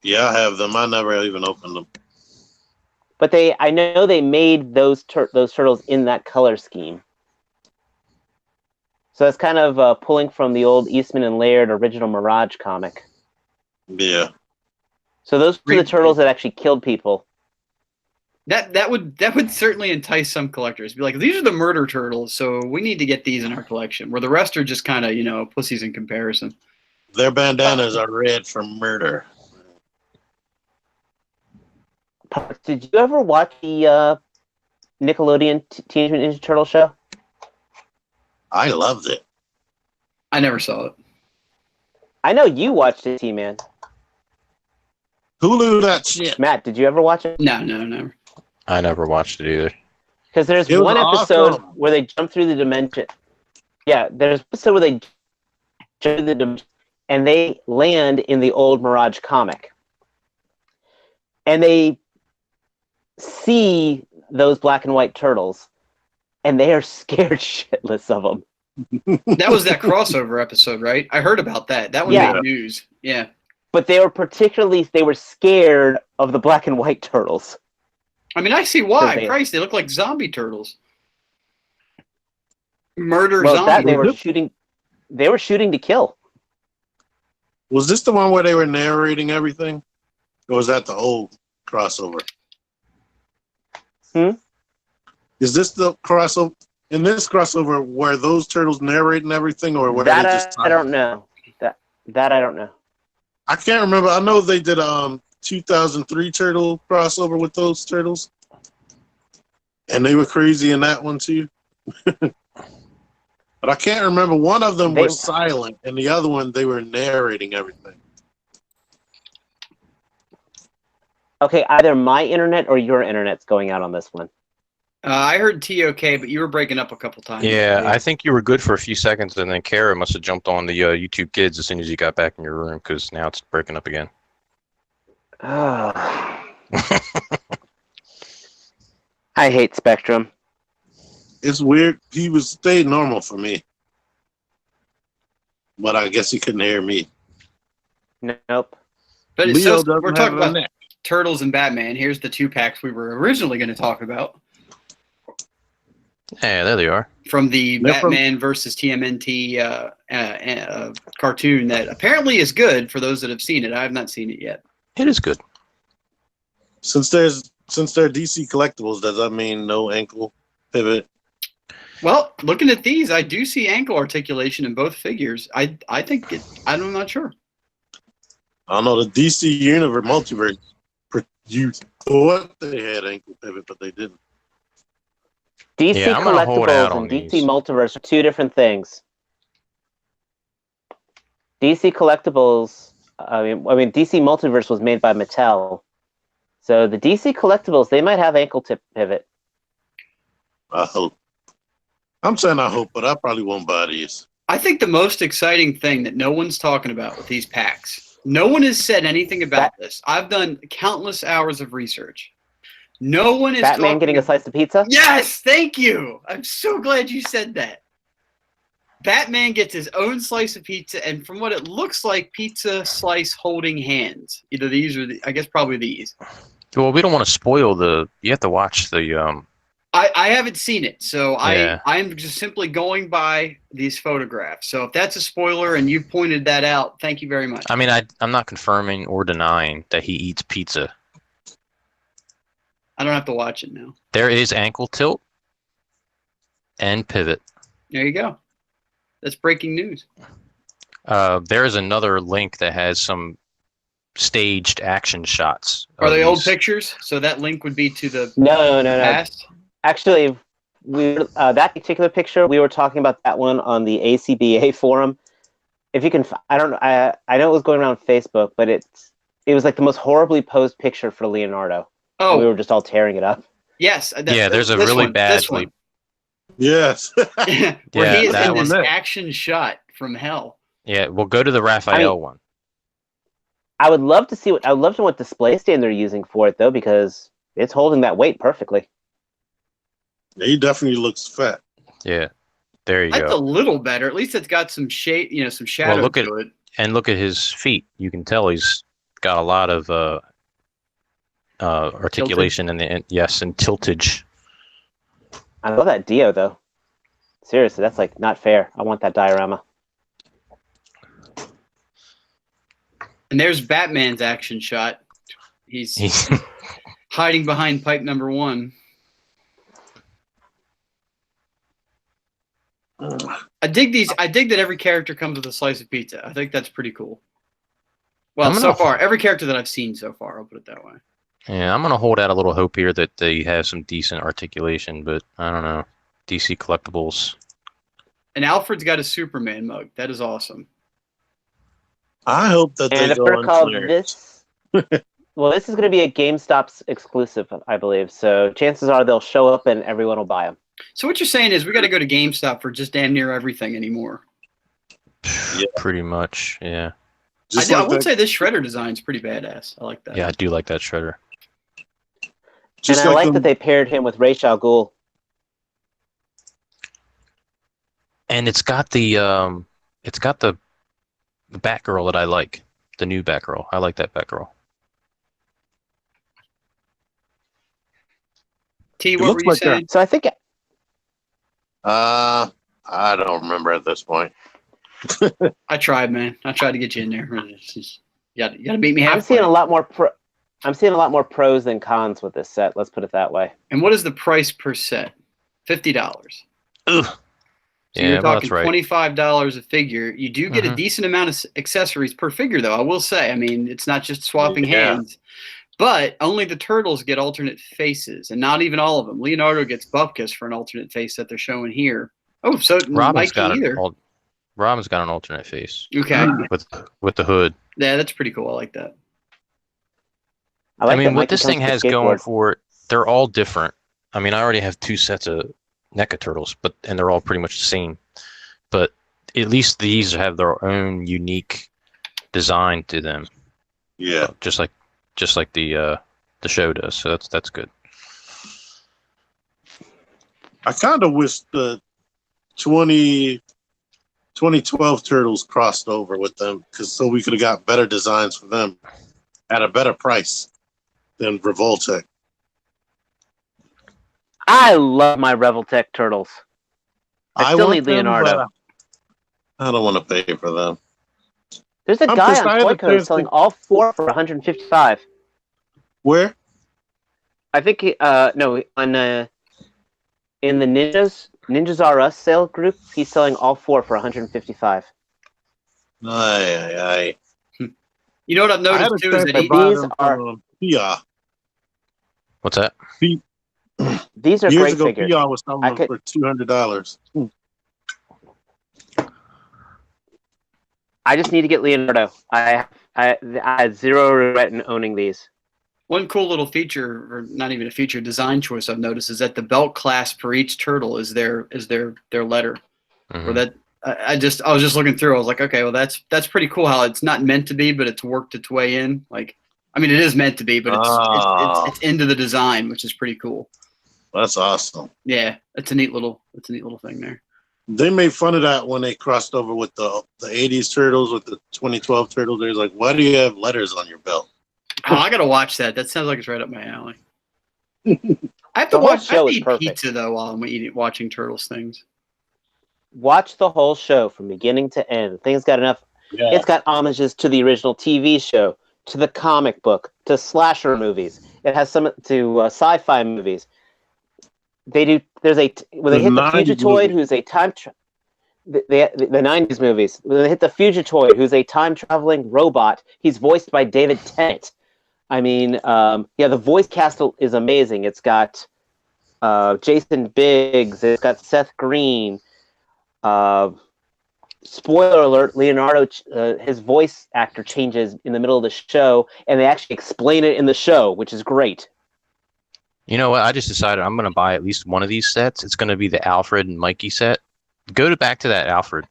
Yeah, I have them. I never even opened them. But I know they made those turtles in that color scheme. So that's kind of pulling from the old Eastman and Laird original Mirage comic. Yeah. So those were the turtles that actually killed people. That would certainly entice some collectors. Be like, these are the murder turtles, so we need to get these in our collection. Where the rest are just kind of pussies in comparison. Their bandanas are red for murder. Did you ever watch the Nickelodeon Teenage Mutant Ninja Turtle show? I loved it. I never saw it. I know you watched it, T-Man. Hulu that shit. Matt, did you ever watch it? No, never. I never watched it either. Because there's It was one episode awesome. where they jump through the dimension. Yeah, there's an episode where they jump through the dimension and they land in the old Mirage comic. And they see those black and white turtles, and they are scared shitless of them. That was that crossover episode, right? I heard about that. That one Yeah. made news. Yeah. But they were scared of the black and white turtles. I mean, I see why. They- Christ, they look like zombie turtles. Murder Well, that zombies. they were shooting to kill. Was this the one where they were narrating everything? Or was that the old crossover? Is this the crossover? In this crossover, were those turtles narrating everything, or were they just? I don't know. That I don't know. I can't remember. I know they did 2003 turtle crossover with those turtles, and they were crazy in that one too. But I can't remember. One of them was silent, and the other one they were narrating everything. Okay, either my internet or your internet's going out on this one. I heard TOK, but you were breaking up a couple times. Yeah, I think you were good for a few seconds, and then Kara must have jumped on the YouTube Kids as soon as you got back in your room, because now it's breaking up again. I hate Spectrum. It's weird. He was stayed normal for me, but I guess he couldn't hear me. Nope. But it's Leo so, doesn't we're have talking a about neck. Turtles and Batman. Here's the 2-packs we were originally going to talk about Yeah, there they are. from the They're from- Batman versus TMNT cartoon that apparently is good for those that have seen it. I have not seen it yet. It is good. Since they're DC collectibles, does that mean no ankle pivot? Well, looking at these, I do see ankle articulation in both figures. I'm not sure. I don't know. The DC Universe Multiverse, you thought they had ankle pivot, but they didn't. DC Yeah, I'm gonna hold out Collectibles on and DC these. Multiverse are two different things. DC Collectibles, I mean, DC Multiverse was made by Mattel. So the DC Collectibles, they might have ankle tip pivot. I hope. I'm saying I hope, but I probably won't buy these. I think the most exciting thing that no one's talking about with these packs, no one has said anything about this. I've done countless hours of research. No one is Batman talking getting a slice of pizza? Yes, thank you. I'm so glad you said that. Batman gets his own slice of pizza, and from what it looks like, pizza slice holding hands. Either these or I guess probably these. Well, we don't want to spoil the. You have to watch the I haven't seen it, so Yeah. I'm just simply going by these photographs. So if that's a spoiler and you pointed that out, thank you very much. I mean, I'm not confirming or denying that he eats pizza. I don't have to watch it now. There is ankle tilt and pivot. There you go. That's breaking news. There is another link that has some staged action shots. Are of they old these. pictures? So that link would be to the No. past? Actually, that particular picture, we were talking about that one on the ACBA forum. If you can, I know it was going around Facebook, but it was like the most horribly posed picture for Leonardo. Oh, We were just all tearing it up. yes. Yeah, there's a this really one, bad this one. Yes. Where Yeah, he is that in this one. action shot from hell. Yeah, we'll go to the Raphael one. I would love to know what display stand they're using for it though, because it's holding that weight perfectly. He definitely looks fat. Yeah, there you That's go. a little better. At least it's got some shade, some shadow look at- to it. And look at his feet. You can tell he's got a lot of articulation and tiltage. I love that Dio though. Seriously, that's like not fair. I want that diorama. And there's Batman's action shot. He's hiding behind pipe number 1. I dig these. I dig that every character comes with a slice of pizza. I think that's pretty cool. Well, so far, every character that I've seen so far, I'll put it that way. Yeah, I'm gonna hold out a little hope here that they have some decent articulation, but I don't know. DC Collectibles. And Alfred's got a Superman mug. That is awesome. I hope that And they if go we're on called clearance. this, well, this is going to be a GameStop exclusive, I believe. So chances are they'll show up and everyone will buy them. So what you're saying is we got to go to GameStop for just damn near everything anymore. Yeah. Pretty much, yeah. I would say this Shredder design is pretty badass. I like that. Yeah, I do like that Shredder. Just and I like them- that they paired him with Ra's al Ghul. And it's got the Batgirl that I like. The new Batgirl. I like that Batgirl. T, It what were looks you like saying? So I think I don't remember at this point. I tried, man. I tried to get you in there. You got to meet me halfway. I'm seeing a lot more pros than cons with this set. Let's put it that way. And what is the price per set? $50. Ugh. So you're well, talking that's right. $25 a figure. You do get a decent amount of accessories per figure, though. I will say. I mean, it's not just swapping hands, but only the turtles get alternate faces, and not even all of them. Leonardo gets Bupkis for an alternate face that they're showing here. Oh, so Robin's got Mikey either. Robin's got an alternate face Okay, with the hood. yeah, that's pretty cool. I like that. I mean, that what Mikey this comes thing with has the going skateboard. for it, they're all different. I mean, I already have 2 sets of NECA turtles, and they're all pretty much the same. But at least these have their own unique design to them. Yeah. Just like the show does. So that's good. I kind of wish the 2012 Turtles crossed over with them, so we could have got better designs for them at a better price than Revoltech. I love my Revoltech turtles. I still want need them, Leonardo. but I don't want to pay for them. There's a I'm guy pissed. I on had a Toyco chance selling to- all 4 for $155. Where? I think no, on in the Ninjas R Us sale group, he's selling all 4 for $155. Aye. You know what I've I had a noticed too is chance that to buy these them are- from Pia. What's that? These are Years great ago, figures. Pia was selling I them could- for $200. I just need to get Leonardo. I had zero regret in owning these. one cool little feature, or not even a feature, design choice I've noticed is that the belt clasp for each turtle is their letter. Mhm. Or that I was just looking through. I was like, okay, well that's pretty cool. How it's not meant to be, but it's worked its way in. Like, I mean, it is meant to be, but it's into the design, which is pretty cool. That's awesome. Yeah, it's a neat little thing there. They made fun of that when they crossed over with the 80s Turtles with the 2012 Turtles. They're like, why do you have letters on your belt? Oh, I gotta watch that. That sounds like it's right up my alley. I have The to whole watch. I show have to is eat perfect. pizza though while I'm watching Turtles things. Watch the whole show from beginning to end. The thing's got enough. Yeah. It's got homages to the original TV show, to the comic book, to slasher movies. It has some to sci-fi movies. They do. There's a when they The hit the 90s Fugitoid, movies. who's a the 90s movies. When they hit the Fugitoid, who's a time traveling robot. He's voiced by David Tennant. I mean, the voice cast is amazing. It's got Jason Biggs. It's got Seth Green. Spoiler alert: Leonardo, his voice actor changes in the middle of the show, and they actually explain it in the show, which is great. You know what? I just decided I'm going to buy at least one of these sets. It's going to be the Alfred and Mikey set. Back to that Alfred.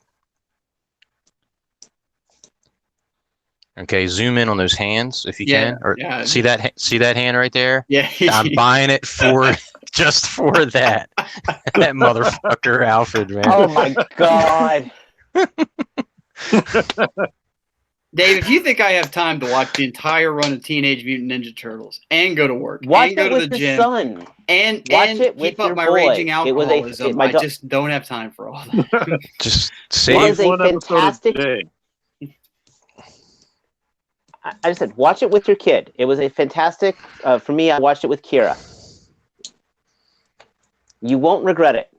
Okay, zoom in on those hands if you can. Or see that hand right there? Yeah. I'm buying it just for that. That motherfucker Alfred, man. Oh my god! Dave, if you think I have time to watch the entire run of Teenage Mutant Ninja Turtles and go to work Watch and go it to with the your gym son. and Watch it with keep up your my boy. raging alcoholism, I daughter- just don't have time for all that. Just It save was a one episode a fantastic. day. I said, watch it with your kid. It was a fantastic. For me, I watched it with Kira. You won't regret it.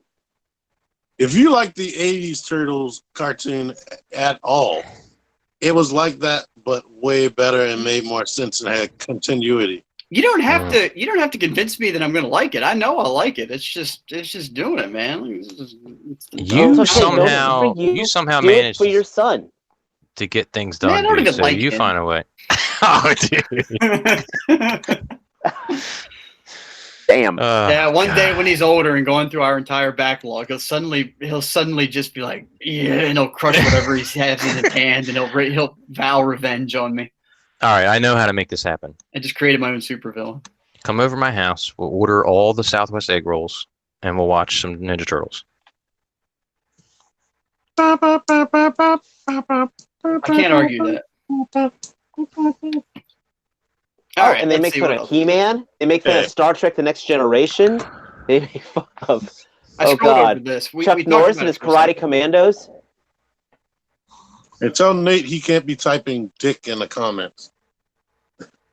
If you like the 80s Turtles cartoon at all, it was like that, but way better and made more sense and had continuity. You don't have to convince me that I'm going to like it. I know I like it. It's just doing it, man. You It's okay, don't somehow for you. you somehow Do it managed for your son. to get things Man, I done, don't dude. even So like you him. find a way. Oh, dude. Damn. Yeah, one God. day when he's older and going through our entire backlog, he'll suddenly just be like, yeah, and he'll crush whatever he has in his hand, and he'll vow revenge on me. All right, I know how to make this happen. I just created my own supervillain. Come over to my house. We'll order all the Southwest egg rolls, and we'll watch some Ninja Turtles. I can't argue that. All right, and they let's make see fun what of else. He-Man. They make fun of Star Trek: The Next Generation. They make fun of. I Oh scrolled God, over this. Chuck we talked Norris about and his it for a second. Karate Commandos. And tell Nate he can't be typing dick in the comments.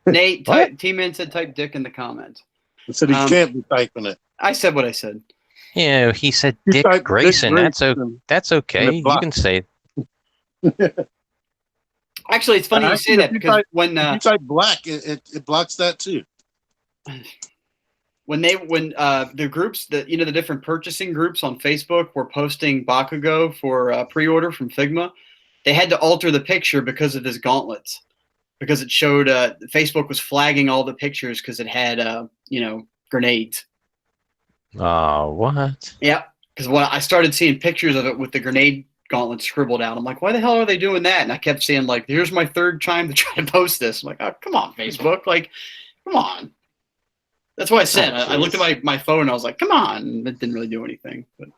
Nate, What? T-Man said type dick in the comments. He said he can't be typing it. I said what I said. Yeah, he said He Dick typed Grayson. Dick That's okay. and it You blocked. can say Actually, it's funny you say that because when If you type black, it blocks that too. when the groups the different purchasing groups on Facebook were posting Bakugo for pre-order from Figma, they had to alter the picture because of his gauntlets, because it showed Facebook was flagging all the pictures because it had grenades. Oh, what? Yeah, because when I started seeing pictures of it with the grenade gauntlet scribbled out, I'm like, why the hell are they doing that? And I kept seeing like, here's my third time to try to post this. I'm like, oh, come on, Facebook, like, come on. That's why I said I looked at my phone and I was like, come on. And it didn't really do anything. But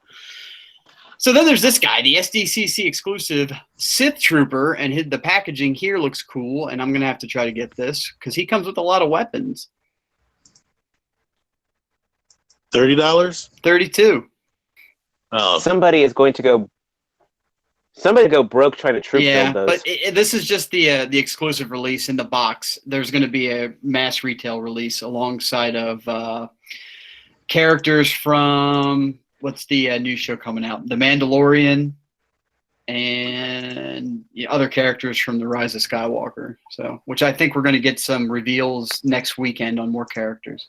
so then there's this guy, the SDCC exclusive Sith Trooper, and the packaging here looks cool. And I'm gonna have to try to get this because he comes with a lot of weapons. $30? 32. Oh, Somebody is going to go. Somebody go broke trying to troop Yeah, build those. but this is just the exclusive release in the box. There's going to be a mass retail release alongside of characters from what's the new show coming out, The Mandalorian, and other characters from the Rise of Skywalker. So, which I think we're going to get some reveals next weekend on more characters.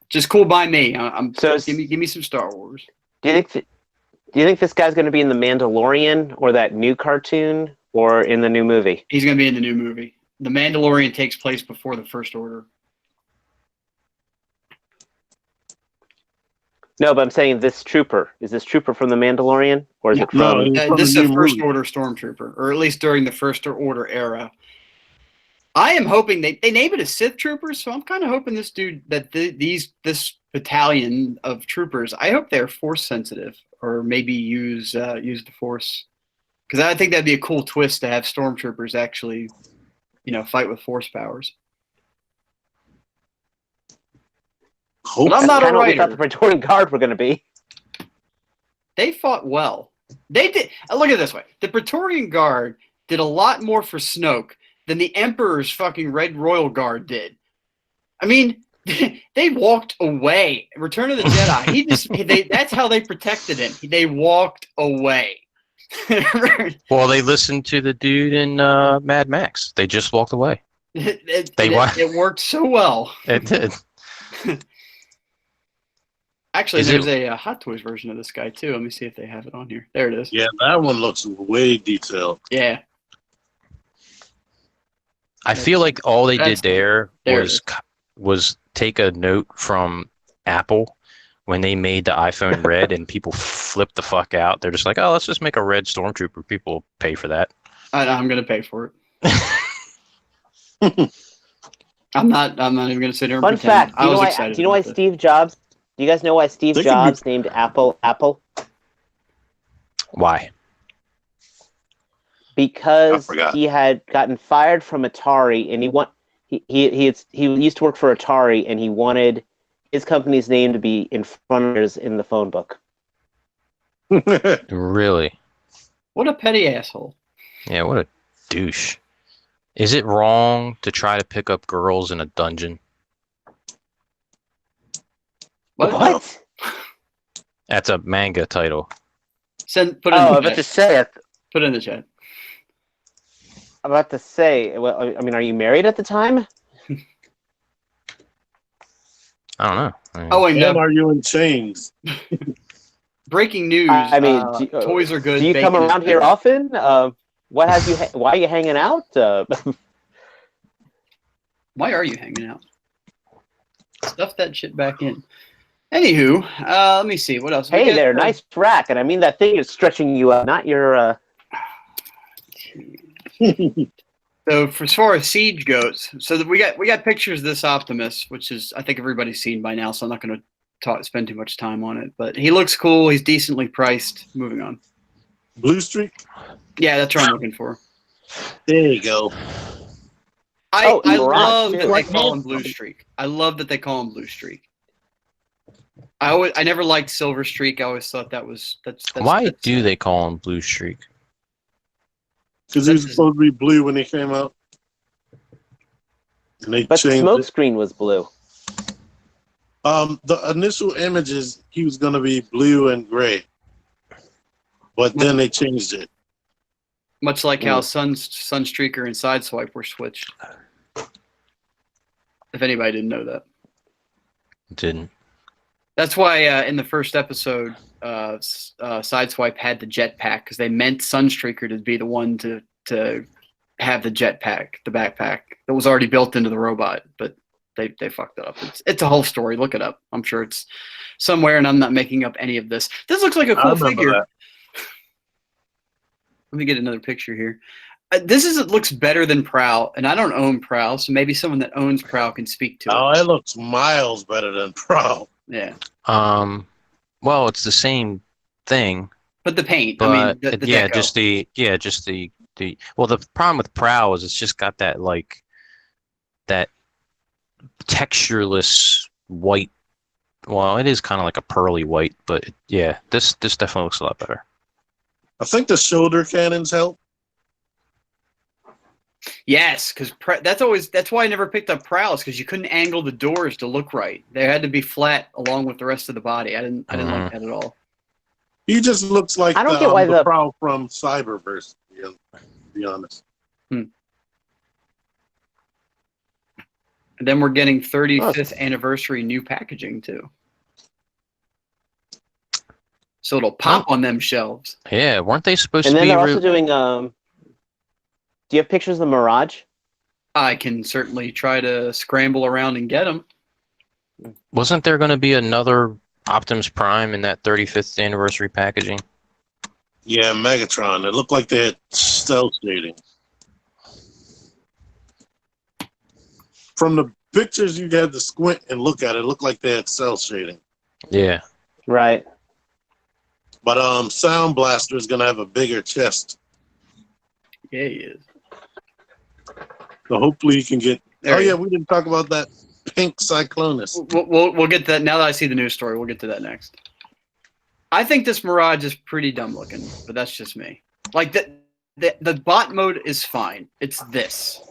Just cool by me. Give me some Star Wars. Do you think this guy's going to be in the Mandalorian or that new cartoon or in the new movie? He's going to be in the new movie. The Mandalorian takes place before the First Order. No, but I'm saying this trooper. Is this trooper from the Mandalorian or is it from? No, This is a new First movie. Order stormtrooper, or at least during the First Order era. I am hoping they name it a Sith Trooper, so I'm kind of hoping this this battalion of troopers, I hope they're Force sensitive or maybe use the Force, because I think that'd be a cool twist to have stormtroopers actually, fight with Force powers. Hope But I'm That's not a kind of what we thought writer. the Praetorian Guard were going to be. They fought well. They did. Look at it this way: the Praetorian Guard did a lot more for Snoke than the Emperor's fucking Red Royal Guard did. I mean, they walked away. Return of the Jedi. That's how they protected him. They walked away. Well, they listened to the dude in Mad Max. They just walked away. It worked so well. It did. Actually, Is there's it- a Hot Toys version of this guy too. Let me see if they have it on here. There it is. Yeah, that one looks way detailed. Yeah. I feel like all they did That's- there there it was take a note from Apple when they made the iPhone red and people flipped the fuck out. They're just like, oh, let's just make a red Stormtrooper. People pay for that. I'm gonna pay for it. I'm not even gonna sit here and Fun pretend. fact: Do you know why Steve Jobs? Do you guys know why Steve They can Jobs named Apple Apple? Why? Because I forgot. he had gotten fired from Atari, and he used to work for Atari, and he wanted his company's name to be in front of his in the phone book. Really? What a petty asshole. Yeah, what a douche. Is it wrong to try to pick up girls in a dungeon? What? That's a manga title. Put it in Oh, I'm the about to chat. say it. Put it in the chat. I'm about to say. Well, I mean, are you married at the time? I don't know. I mean, Oh, wait, And no. are you in chains? Breaking news. I mean, toys are good. Do you come bacon is around here better. often? What have you? Why are you hanging out? Why are you hanging out? Stuff that shit back in. Anywho, let me see. What else? We Hey got, there, nice rack, and I mean that thing is stretching you up, not your. So for as far as Siege goes, so we got pictures of this Optimus, which is I think everybody's seen by now, so I'm not going to spend too much time on it. But he looks cool. He's decently priced. Moving on. Blue Streak? Yeah, that's what I'm looking for. There you go. I Mirage, love too. that they call him Blue Streak. I love that they call him Blue Streak. I never liked Silver Streak. I always thought that's why do they call him Blue Streak? Because he was supposed to be blue when he came out. And they But the changed smoke it. screen was blue. The initial images, he was going to be blue and gray. But then they changed it. much like how Sunstreaker and Sideswipe were switched. If anybody didn't know that. Didn't. That's why in the first episode, Sideswipe had the jetpack because they meant Sunstreaker to be the one to have the jetpack, the backpack that was already built into the robot, but they fucked it up. It's a whole story. Look it up. I'm sure it's somewhere, and I'm not making up any of this. This looks like a cool figure. That. Let me get another picture here. Looks better than Prowl, and I don't own Prowl, so maybe someone that owns Prowl can speak to it. Oh, it looks miles better than Prowl. Yeah. Well, it's the same thing, But the paint, but I mean, the deco. just the well, the problem with Prowl is it's just got that textureless white. Well, it is kind of like a pearly white, but yeah, this definitely looks a lot better. I think the shoulder cannons help. Yes, because that's why I never picked up Prowls, because you couldn't angle the doors to look right. They had to be flat along with the rest of the body. I didn't like that at all. He just looks like I don't get why the the- Prowl from Cyberverse, to be honest. And then we're getting 35th anniversary new packaging too. So it'll pop on them shelves. Yeah, weren't they supposed And to then be? they're also doing. Do you have pictures of the Mirage? I can certainly try to scramble around and get them. Wasn't there going to be another Optimus Prime in that 35th anniversary packaging? Yeah, Megatron. It looked like they had stealth shading. From the pictures you had to squint and look at it, looked like they had cell shading. Yeah. Right. But Sound Blaster is gonna have a bigger chest. Yeah, he is. So hopefully you can get There he yeah, is. we didn't talk about that pink Cyclonus. We'll get to that now that I see the news story. We'll get to that next. I think this Mirage is pretty dumb looking, but that's just me. Like the bot mode is fine. It's this.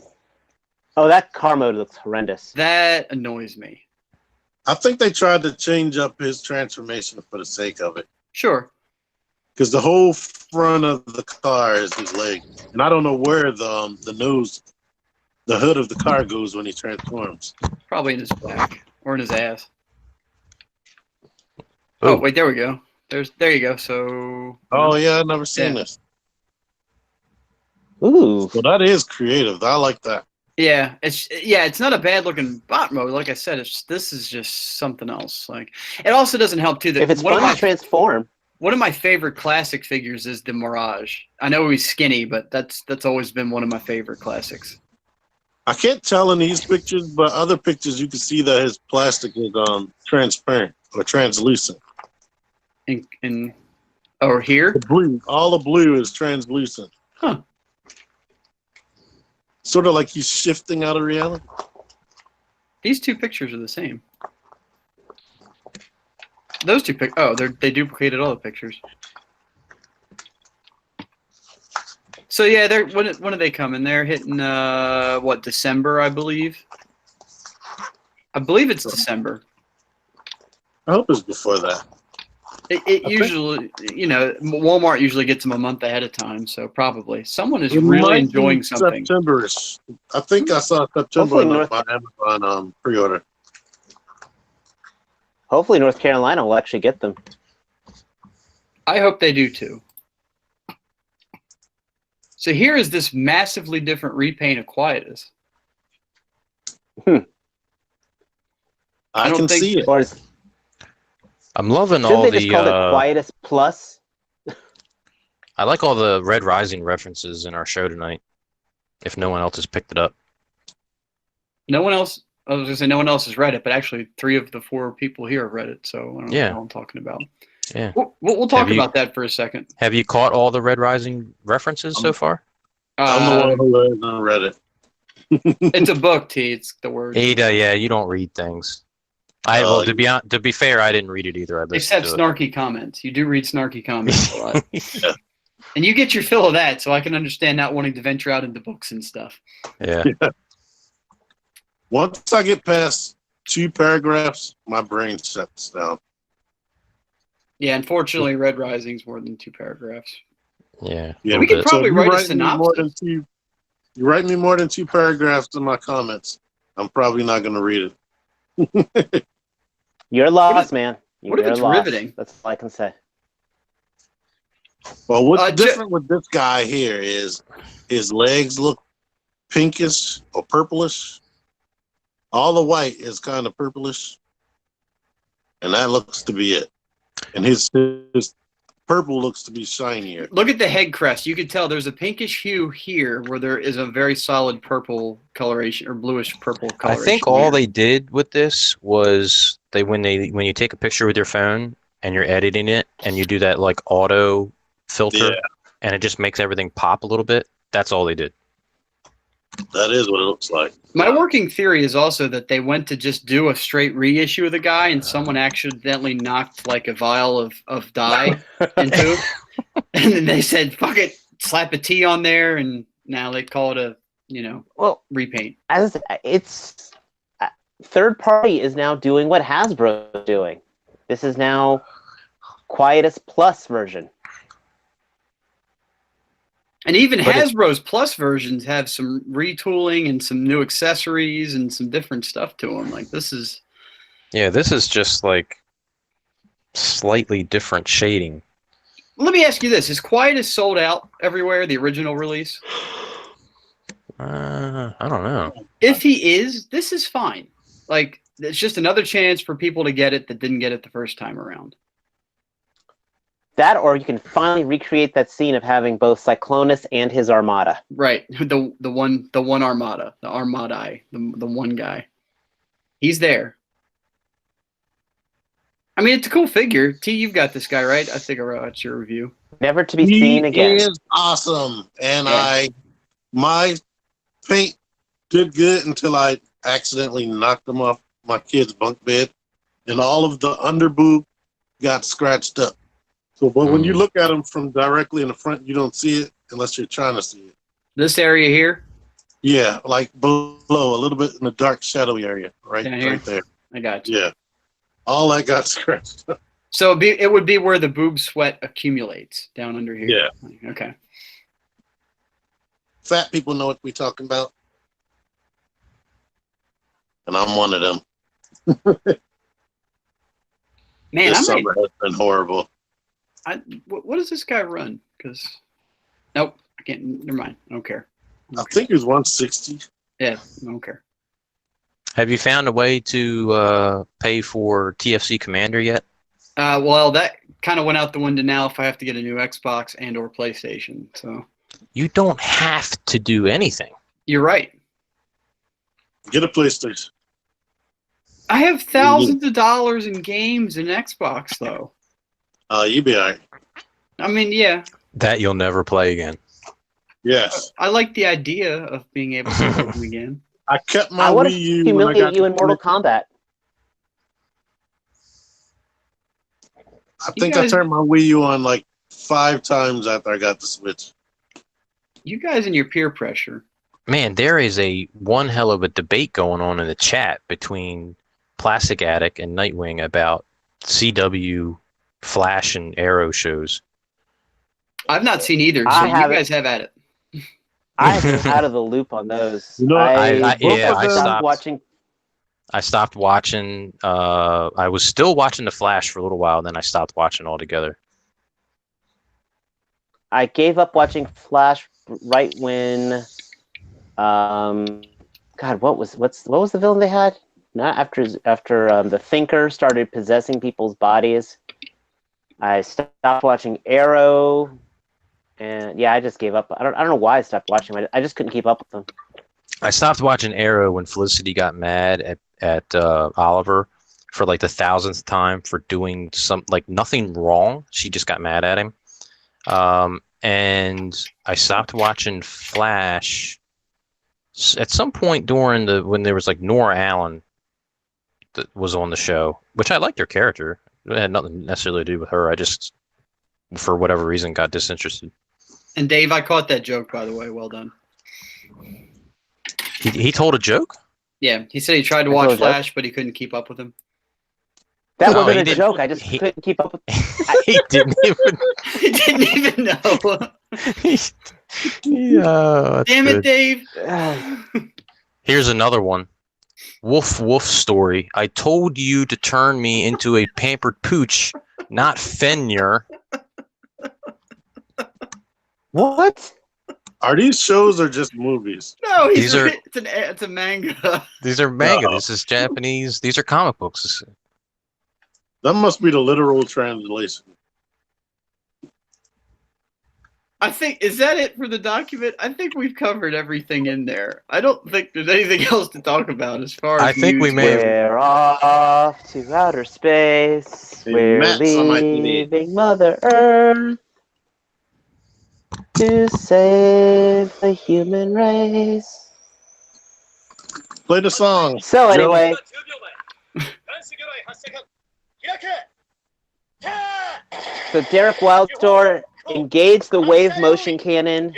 Oh, that car mode looks horrendous. That annoys me. I think they tried to change up his transformation for the sake of it. Sure. Because the whole front of the car is his leg. And I don't know where the nose, the hood of the car goes when he transforms. Probably in his back or in his ass. Oh, wait, there we go. There you go. So. Oh, yeah, I've never seen this. Ooh. Well, that is creative. I like that. Yeah, it's not a bad looking bot mode. Like I said, this is just something else. Like it also doesn't help too that If it's fun to transform. One of my favorite classic figures is the Mirage. I know he's skinny, but that's always been one of my favorite classics. I can't tell in these pictures, but other pictures you can see that his plastic is transparent or translucent. Or here? The blue, all the blue is translucent. Huh. Sort of like he's shifting out of reality. These two pictures are the same. Those two they duplicated all the pictures. So yeah, when are they coming? They're hitting December, I believe. I believe it's December. I hope it's before that. It usually, Walmart usually gets them a month ahead of time, so probably someone is really enjoying something. September-ish. I think I saw September on my Amazon pre-order. Hopefully North Carolina will actually get them. I hope they do too. So here is this massively different repaint of Quietus. I can see it. I'm loving Shouldn't all they just call it Quietus Plus? I like all the Red Rising references in our show tonight. If no one else has picked it up. No one else. I was gonna say no one else has read it, but actually 3 of the 4 people here have read it. So I don't know what I'm talking about. Yeah. We'll talk about that for a second. Have you caught all the Red Rising references so far? I'm the one who hasn't read it. It's a book, T. It's the word. Ada, yeah, you don't read things. To be fair, I didn't read it either. Except snarky comments. You do read snarky comments a lot. Yeah. And you get your fill of that, so I can understand not wanting to venture out into books and stuff. Yeah. Once I get past 2 paragraphs, my brain shuts down. Yeah, unfortunately, Red Rising's more than 2 paragraphs. Yeah. We could probably write a synopsis. You write me more than 2 paragraphs in my comments, I'm probably not going to read it. You're lost, man. What if it's riveting? That's all I can say. Well, what's different with this guy here is his legs look pinkish or purplish. All the white is kind of purplish. And that looks to be it. And his purple looks to be shinier. Look at the head crest. You can tell there's a pinkish hue here where there is a very solid purple coloration or bluish purple coloration. I think all they did with this was when you take a picture with your phone and you're editing it and you do that like auto filter and it just makes everything pop a little bit. That's all they did. That is what it looks like. My working theory is also that they went to just do a straight reissue of the guy and someone accidentally knocked like a vial of dye into it. And then they said, fuck it, slap a T on there, and now they call it a, repaint. As it's third party is now doing what Hasbro is doing. This is now Quietus Plus version. And even Hasbro's Plus versions have some retooling and some new accessories and some different stuff to them. Like this is... Yeah, this is just like slightly different shading. Let me ask you this. Is Quietus sold out everywhere, the original release? I don't know. If he is, this is fine. Like, it's just another chance for people to get it that didn't get it the first time around. That, or you can finally recreate that scene of having both Cyclonus and his Armada. Right, the one Armada, the Armadae, the one guy. He's there. I mean, it's a cool figure. T, you've got this guy, right? I think I wrote your review. Never to be seen again. He is awesome, and my paint did good until I accidentally knocked him off my kid's bunk bed, and all of the under boob got scratched up. So, but when you look at them from directly in the front, you don't see it unless you're trying to see it. This area here? Yeah, like below, a little bit in the dark, shadowy area, right there. I got you. Yeah, all that got scratched up. So it would be where the boob sweat accumulates down under here. Yeah. Okay. Fat people know what we're talking about, and I'm one of them. Man, this summer has been horrible. What does this guy run? Because nope, I can't. Never mind. I don't care. I think he was 160. Yeah, I don't care. Have you found a way to pay for TFC Commander yet? Well, that kind of went out the window now if I have to get a new Xbox and or PlayStation. So you don't have to do anything. You're right. Get a PlayStation. I have thousands of dollars in games and Xbox, though. You be all right. I mean, yeah. That you'll never play again. Yes. I like the idea of being able to play them again. I kept my I want to Wii U humiliate you in Mortal Kombat. I think I turned my Wii U on like 5 times after I got the Switch. You guys and your peer pressure. Man, there is one hell of a debate going on in the chat between Plastic Attic and Nightwing about CW, Flash, and Arrow shows. I've not seen either, so you guys have at it. I have been out of the loop on those. You know, I stopped watching. I stopped watching. I was still watching the Flash for a little while, then I stopped watching altogether. I gave up watching Flash right when, God, what was the villain they had? Not after the Thinker started possessing people's bodies. I stopped watching Arrow, and yeah, I just gave up. I don't know why I stopped watching them. I just couldn't keep up with them. I stopped watching Arrow when Felicity got mad at Oliver for like the 1,000th time for doing nothing wrong. She just got mad at him. And I stopped watching Flash at some point during when there was like Nora Allen that was on the show, which I liked her character. It had nothing necessarily to do with her. I just, for whatever reason, got disinterested. And Dave, I caught that joke, by the way. Well done. He told a joke? Yeah, he said he tried to watch Flash, but he couldn't keep up with him. That wasn't a joke. I just couldn't keep up with He didn't even... He didn't even know. Yeah, damn it, Dave. Here's another one. Woof woof story. I told you to turn me into a pampered pooch, not Fenrir. What? Are these shows or just movies? No, it's a manga. These are manga. This is Japanese. These are comic books. That must be the literal translation. I think, is that it for the document? I think we've covered everything in there. I don't think there's anything else to talk about as far as I think we may have... We're off to outer space. We're leaving Mother Earth to save the human race. Play the song. So anyway, so Derek Wildstorm engaged the wave motion cannon,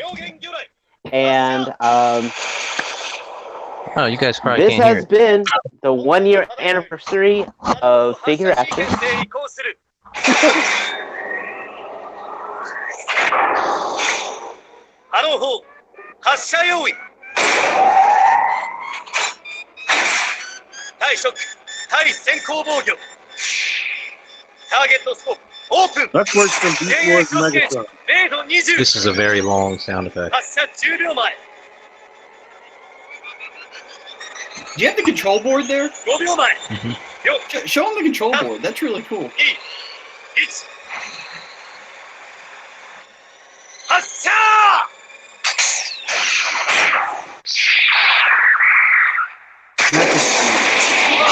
and oh, you guys probably this can't hear has it. been the 1-year anniversary of Figure Action. That's worse than Beast Wars Megatron. This is a very long sound effect. Do you have the control board there? Mhm. Show him the control board. That's really cool.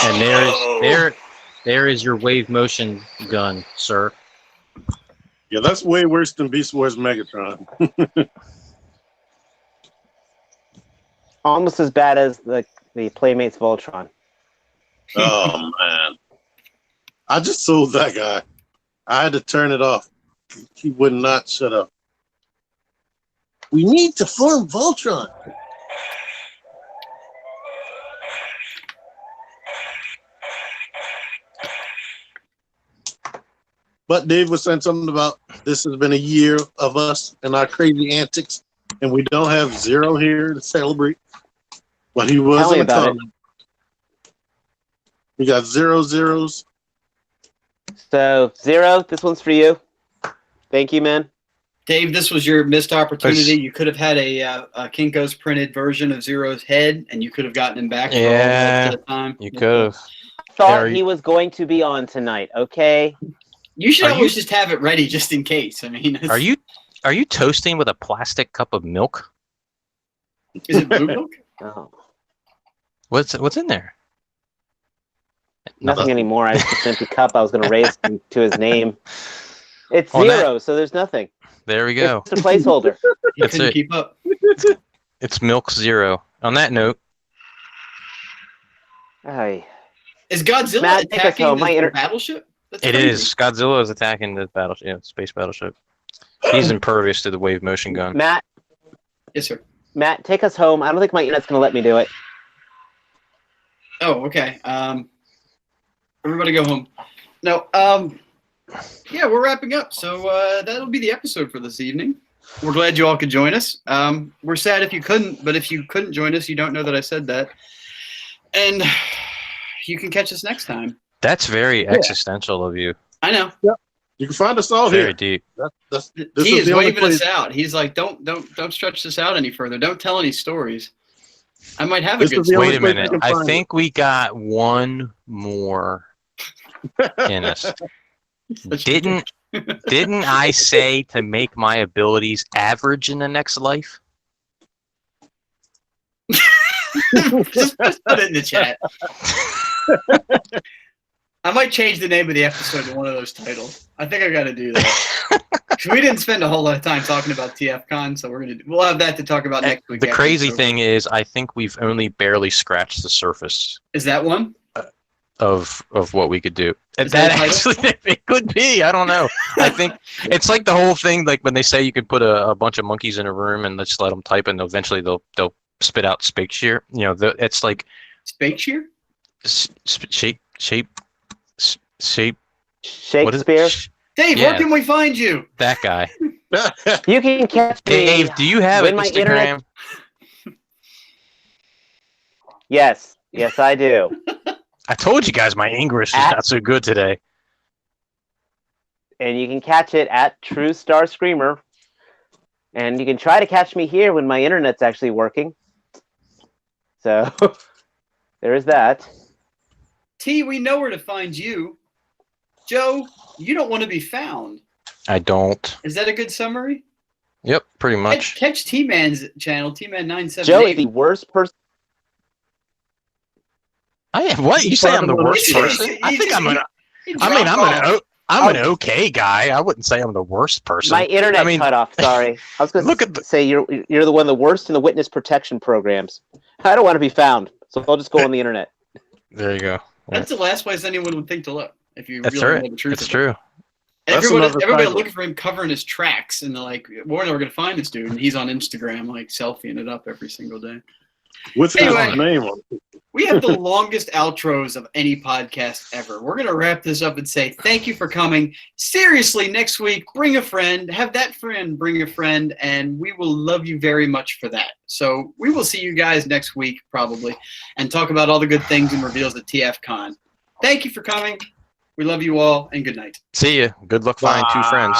And there is your wave motion gun, sir. Yeah, that's way worse than Beast Wars Megatron. Almost as bad as the Playmates Voltron. Oh man, I just sold that guy. I had to turn it off. He would not shut up. We need to form Voltron. But Dave was saying something about this has been a year of us and our crazy antics, and we don't have Zero here to celebrate. But he was Tell me in the about it. comment. We got 0 zeros. So, Zero, this one's for you. Thank you, man. Dave, this was your missed opportunity. You could have had a Kinko's printed version of Zero's head, and you could have gotten him back for all the rest of the time. You could have. Thought he was going to be on tonight, okay? You should always just have it ready just in case. I mean, Are you toasting with a plastic cup of milk? Is it blue milk? Oh. What's in there? Nothing anymore. I just an empty cup. I was going to raise him to his name. It's On Zero, so there's nothing. There we go. It's a placeholder. You That's couldn't it. keep up. It's Milk Zero. On that note, Aye. Is Godzilla Matt, take us attacking home. the battleship? That's it crazy. is. Godzilla is attacking the battleship. Yeah, space battleship. He's impervious to the wave motion gun. Matt, Yes, sir. Matt, take us home. I don't think my internet's going to let me do it. Oh, okay. Everybody go home. No, yeah, we're wrapping up. So that'll be the episode for this evening. We're glad you all could join us. We're sad if you couldn't, but if you couldn't join us, you don't know that I said that. And you can catch us next time. That's very existential of you. I know. You can find us all Very here. deep. This He is the only waving us place. out. He's like, don't stretch this out any further. Don't tell any stories. I might have This a good is the story. only Wait a place minute. you can I find think we got one more in us. Didn't I say to make my abilities average in the next life? just put it in the chat. I might change the name of the episode to one of those titles. I think I got to do that. 'Cause we didn't spend a whole lot of time talking about TFCon, so we'll have that to talk about next week. The after crazy it's over. thing is, I think we've only barely scratched the surface Is that one? of what we could do. Is That that a title? actually, it could be. I don't know. I think it's like the whole thing, like when they say you can put a bunch of monkeys in a room and just let them type, and eventually they'll spit out Shakespeare. You know, it's like Spakeshare? shape. What is Shakespeare. it? Dave, Yeah. where can we find you? That guy. You can catch me. Dave, do you have when an my Instagram? Yes, I do. I told you guys my English is not so good today. And you can catch it at True Star Screamer. And you can try to catch me here when my internet's actually working. So there is that. T, we know where to find you. Joe, you don't want to be found. I don't. Is that a good summary? Yep, pretty much. Catch T-Man's channel, T-Man978. Joey, the worst person. What you say? I'm the worst person? I think I'm an okay guy. I wouldn't say I'm the worst person. My internet cut off. Sorry, I was going to say you're the one of the worst in the witness protection programs. I don't want to be found, so I'll just go on the internet. There you go. That's the last place anyone would think to look if you That's really right. know the truth. It's true. Everybody looking for him covering his tracks, and they're like, "We're never gonna find this dude." And he's on Instagram, like selfieing it up every single day. With Anyway. his name on it. We have the longest outros of any podcast ever. We're going to wrap this up and say thank you for coming. Seriously, next week, bring a friend. Have that friend bring a friend, and we will love you very much for that. So we will see you guys next week, probably, and talk about all the good things and reveals at TFCon. Thank you for coming. We love you all, and good night. See ya. Good luck finding two friends.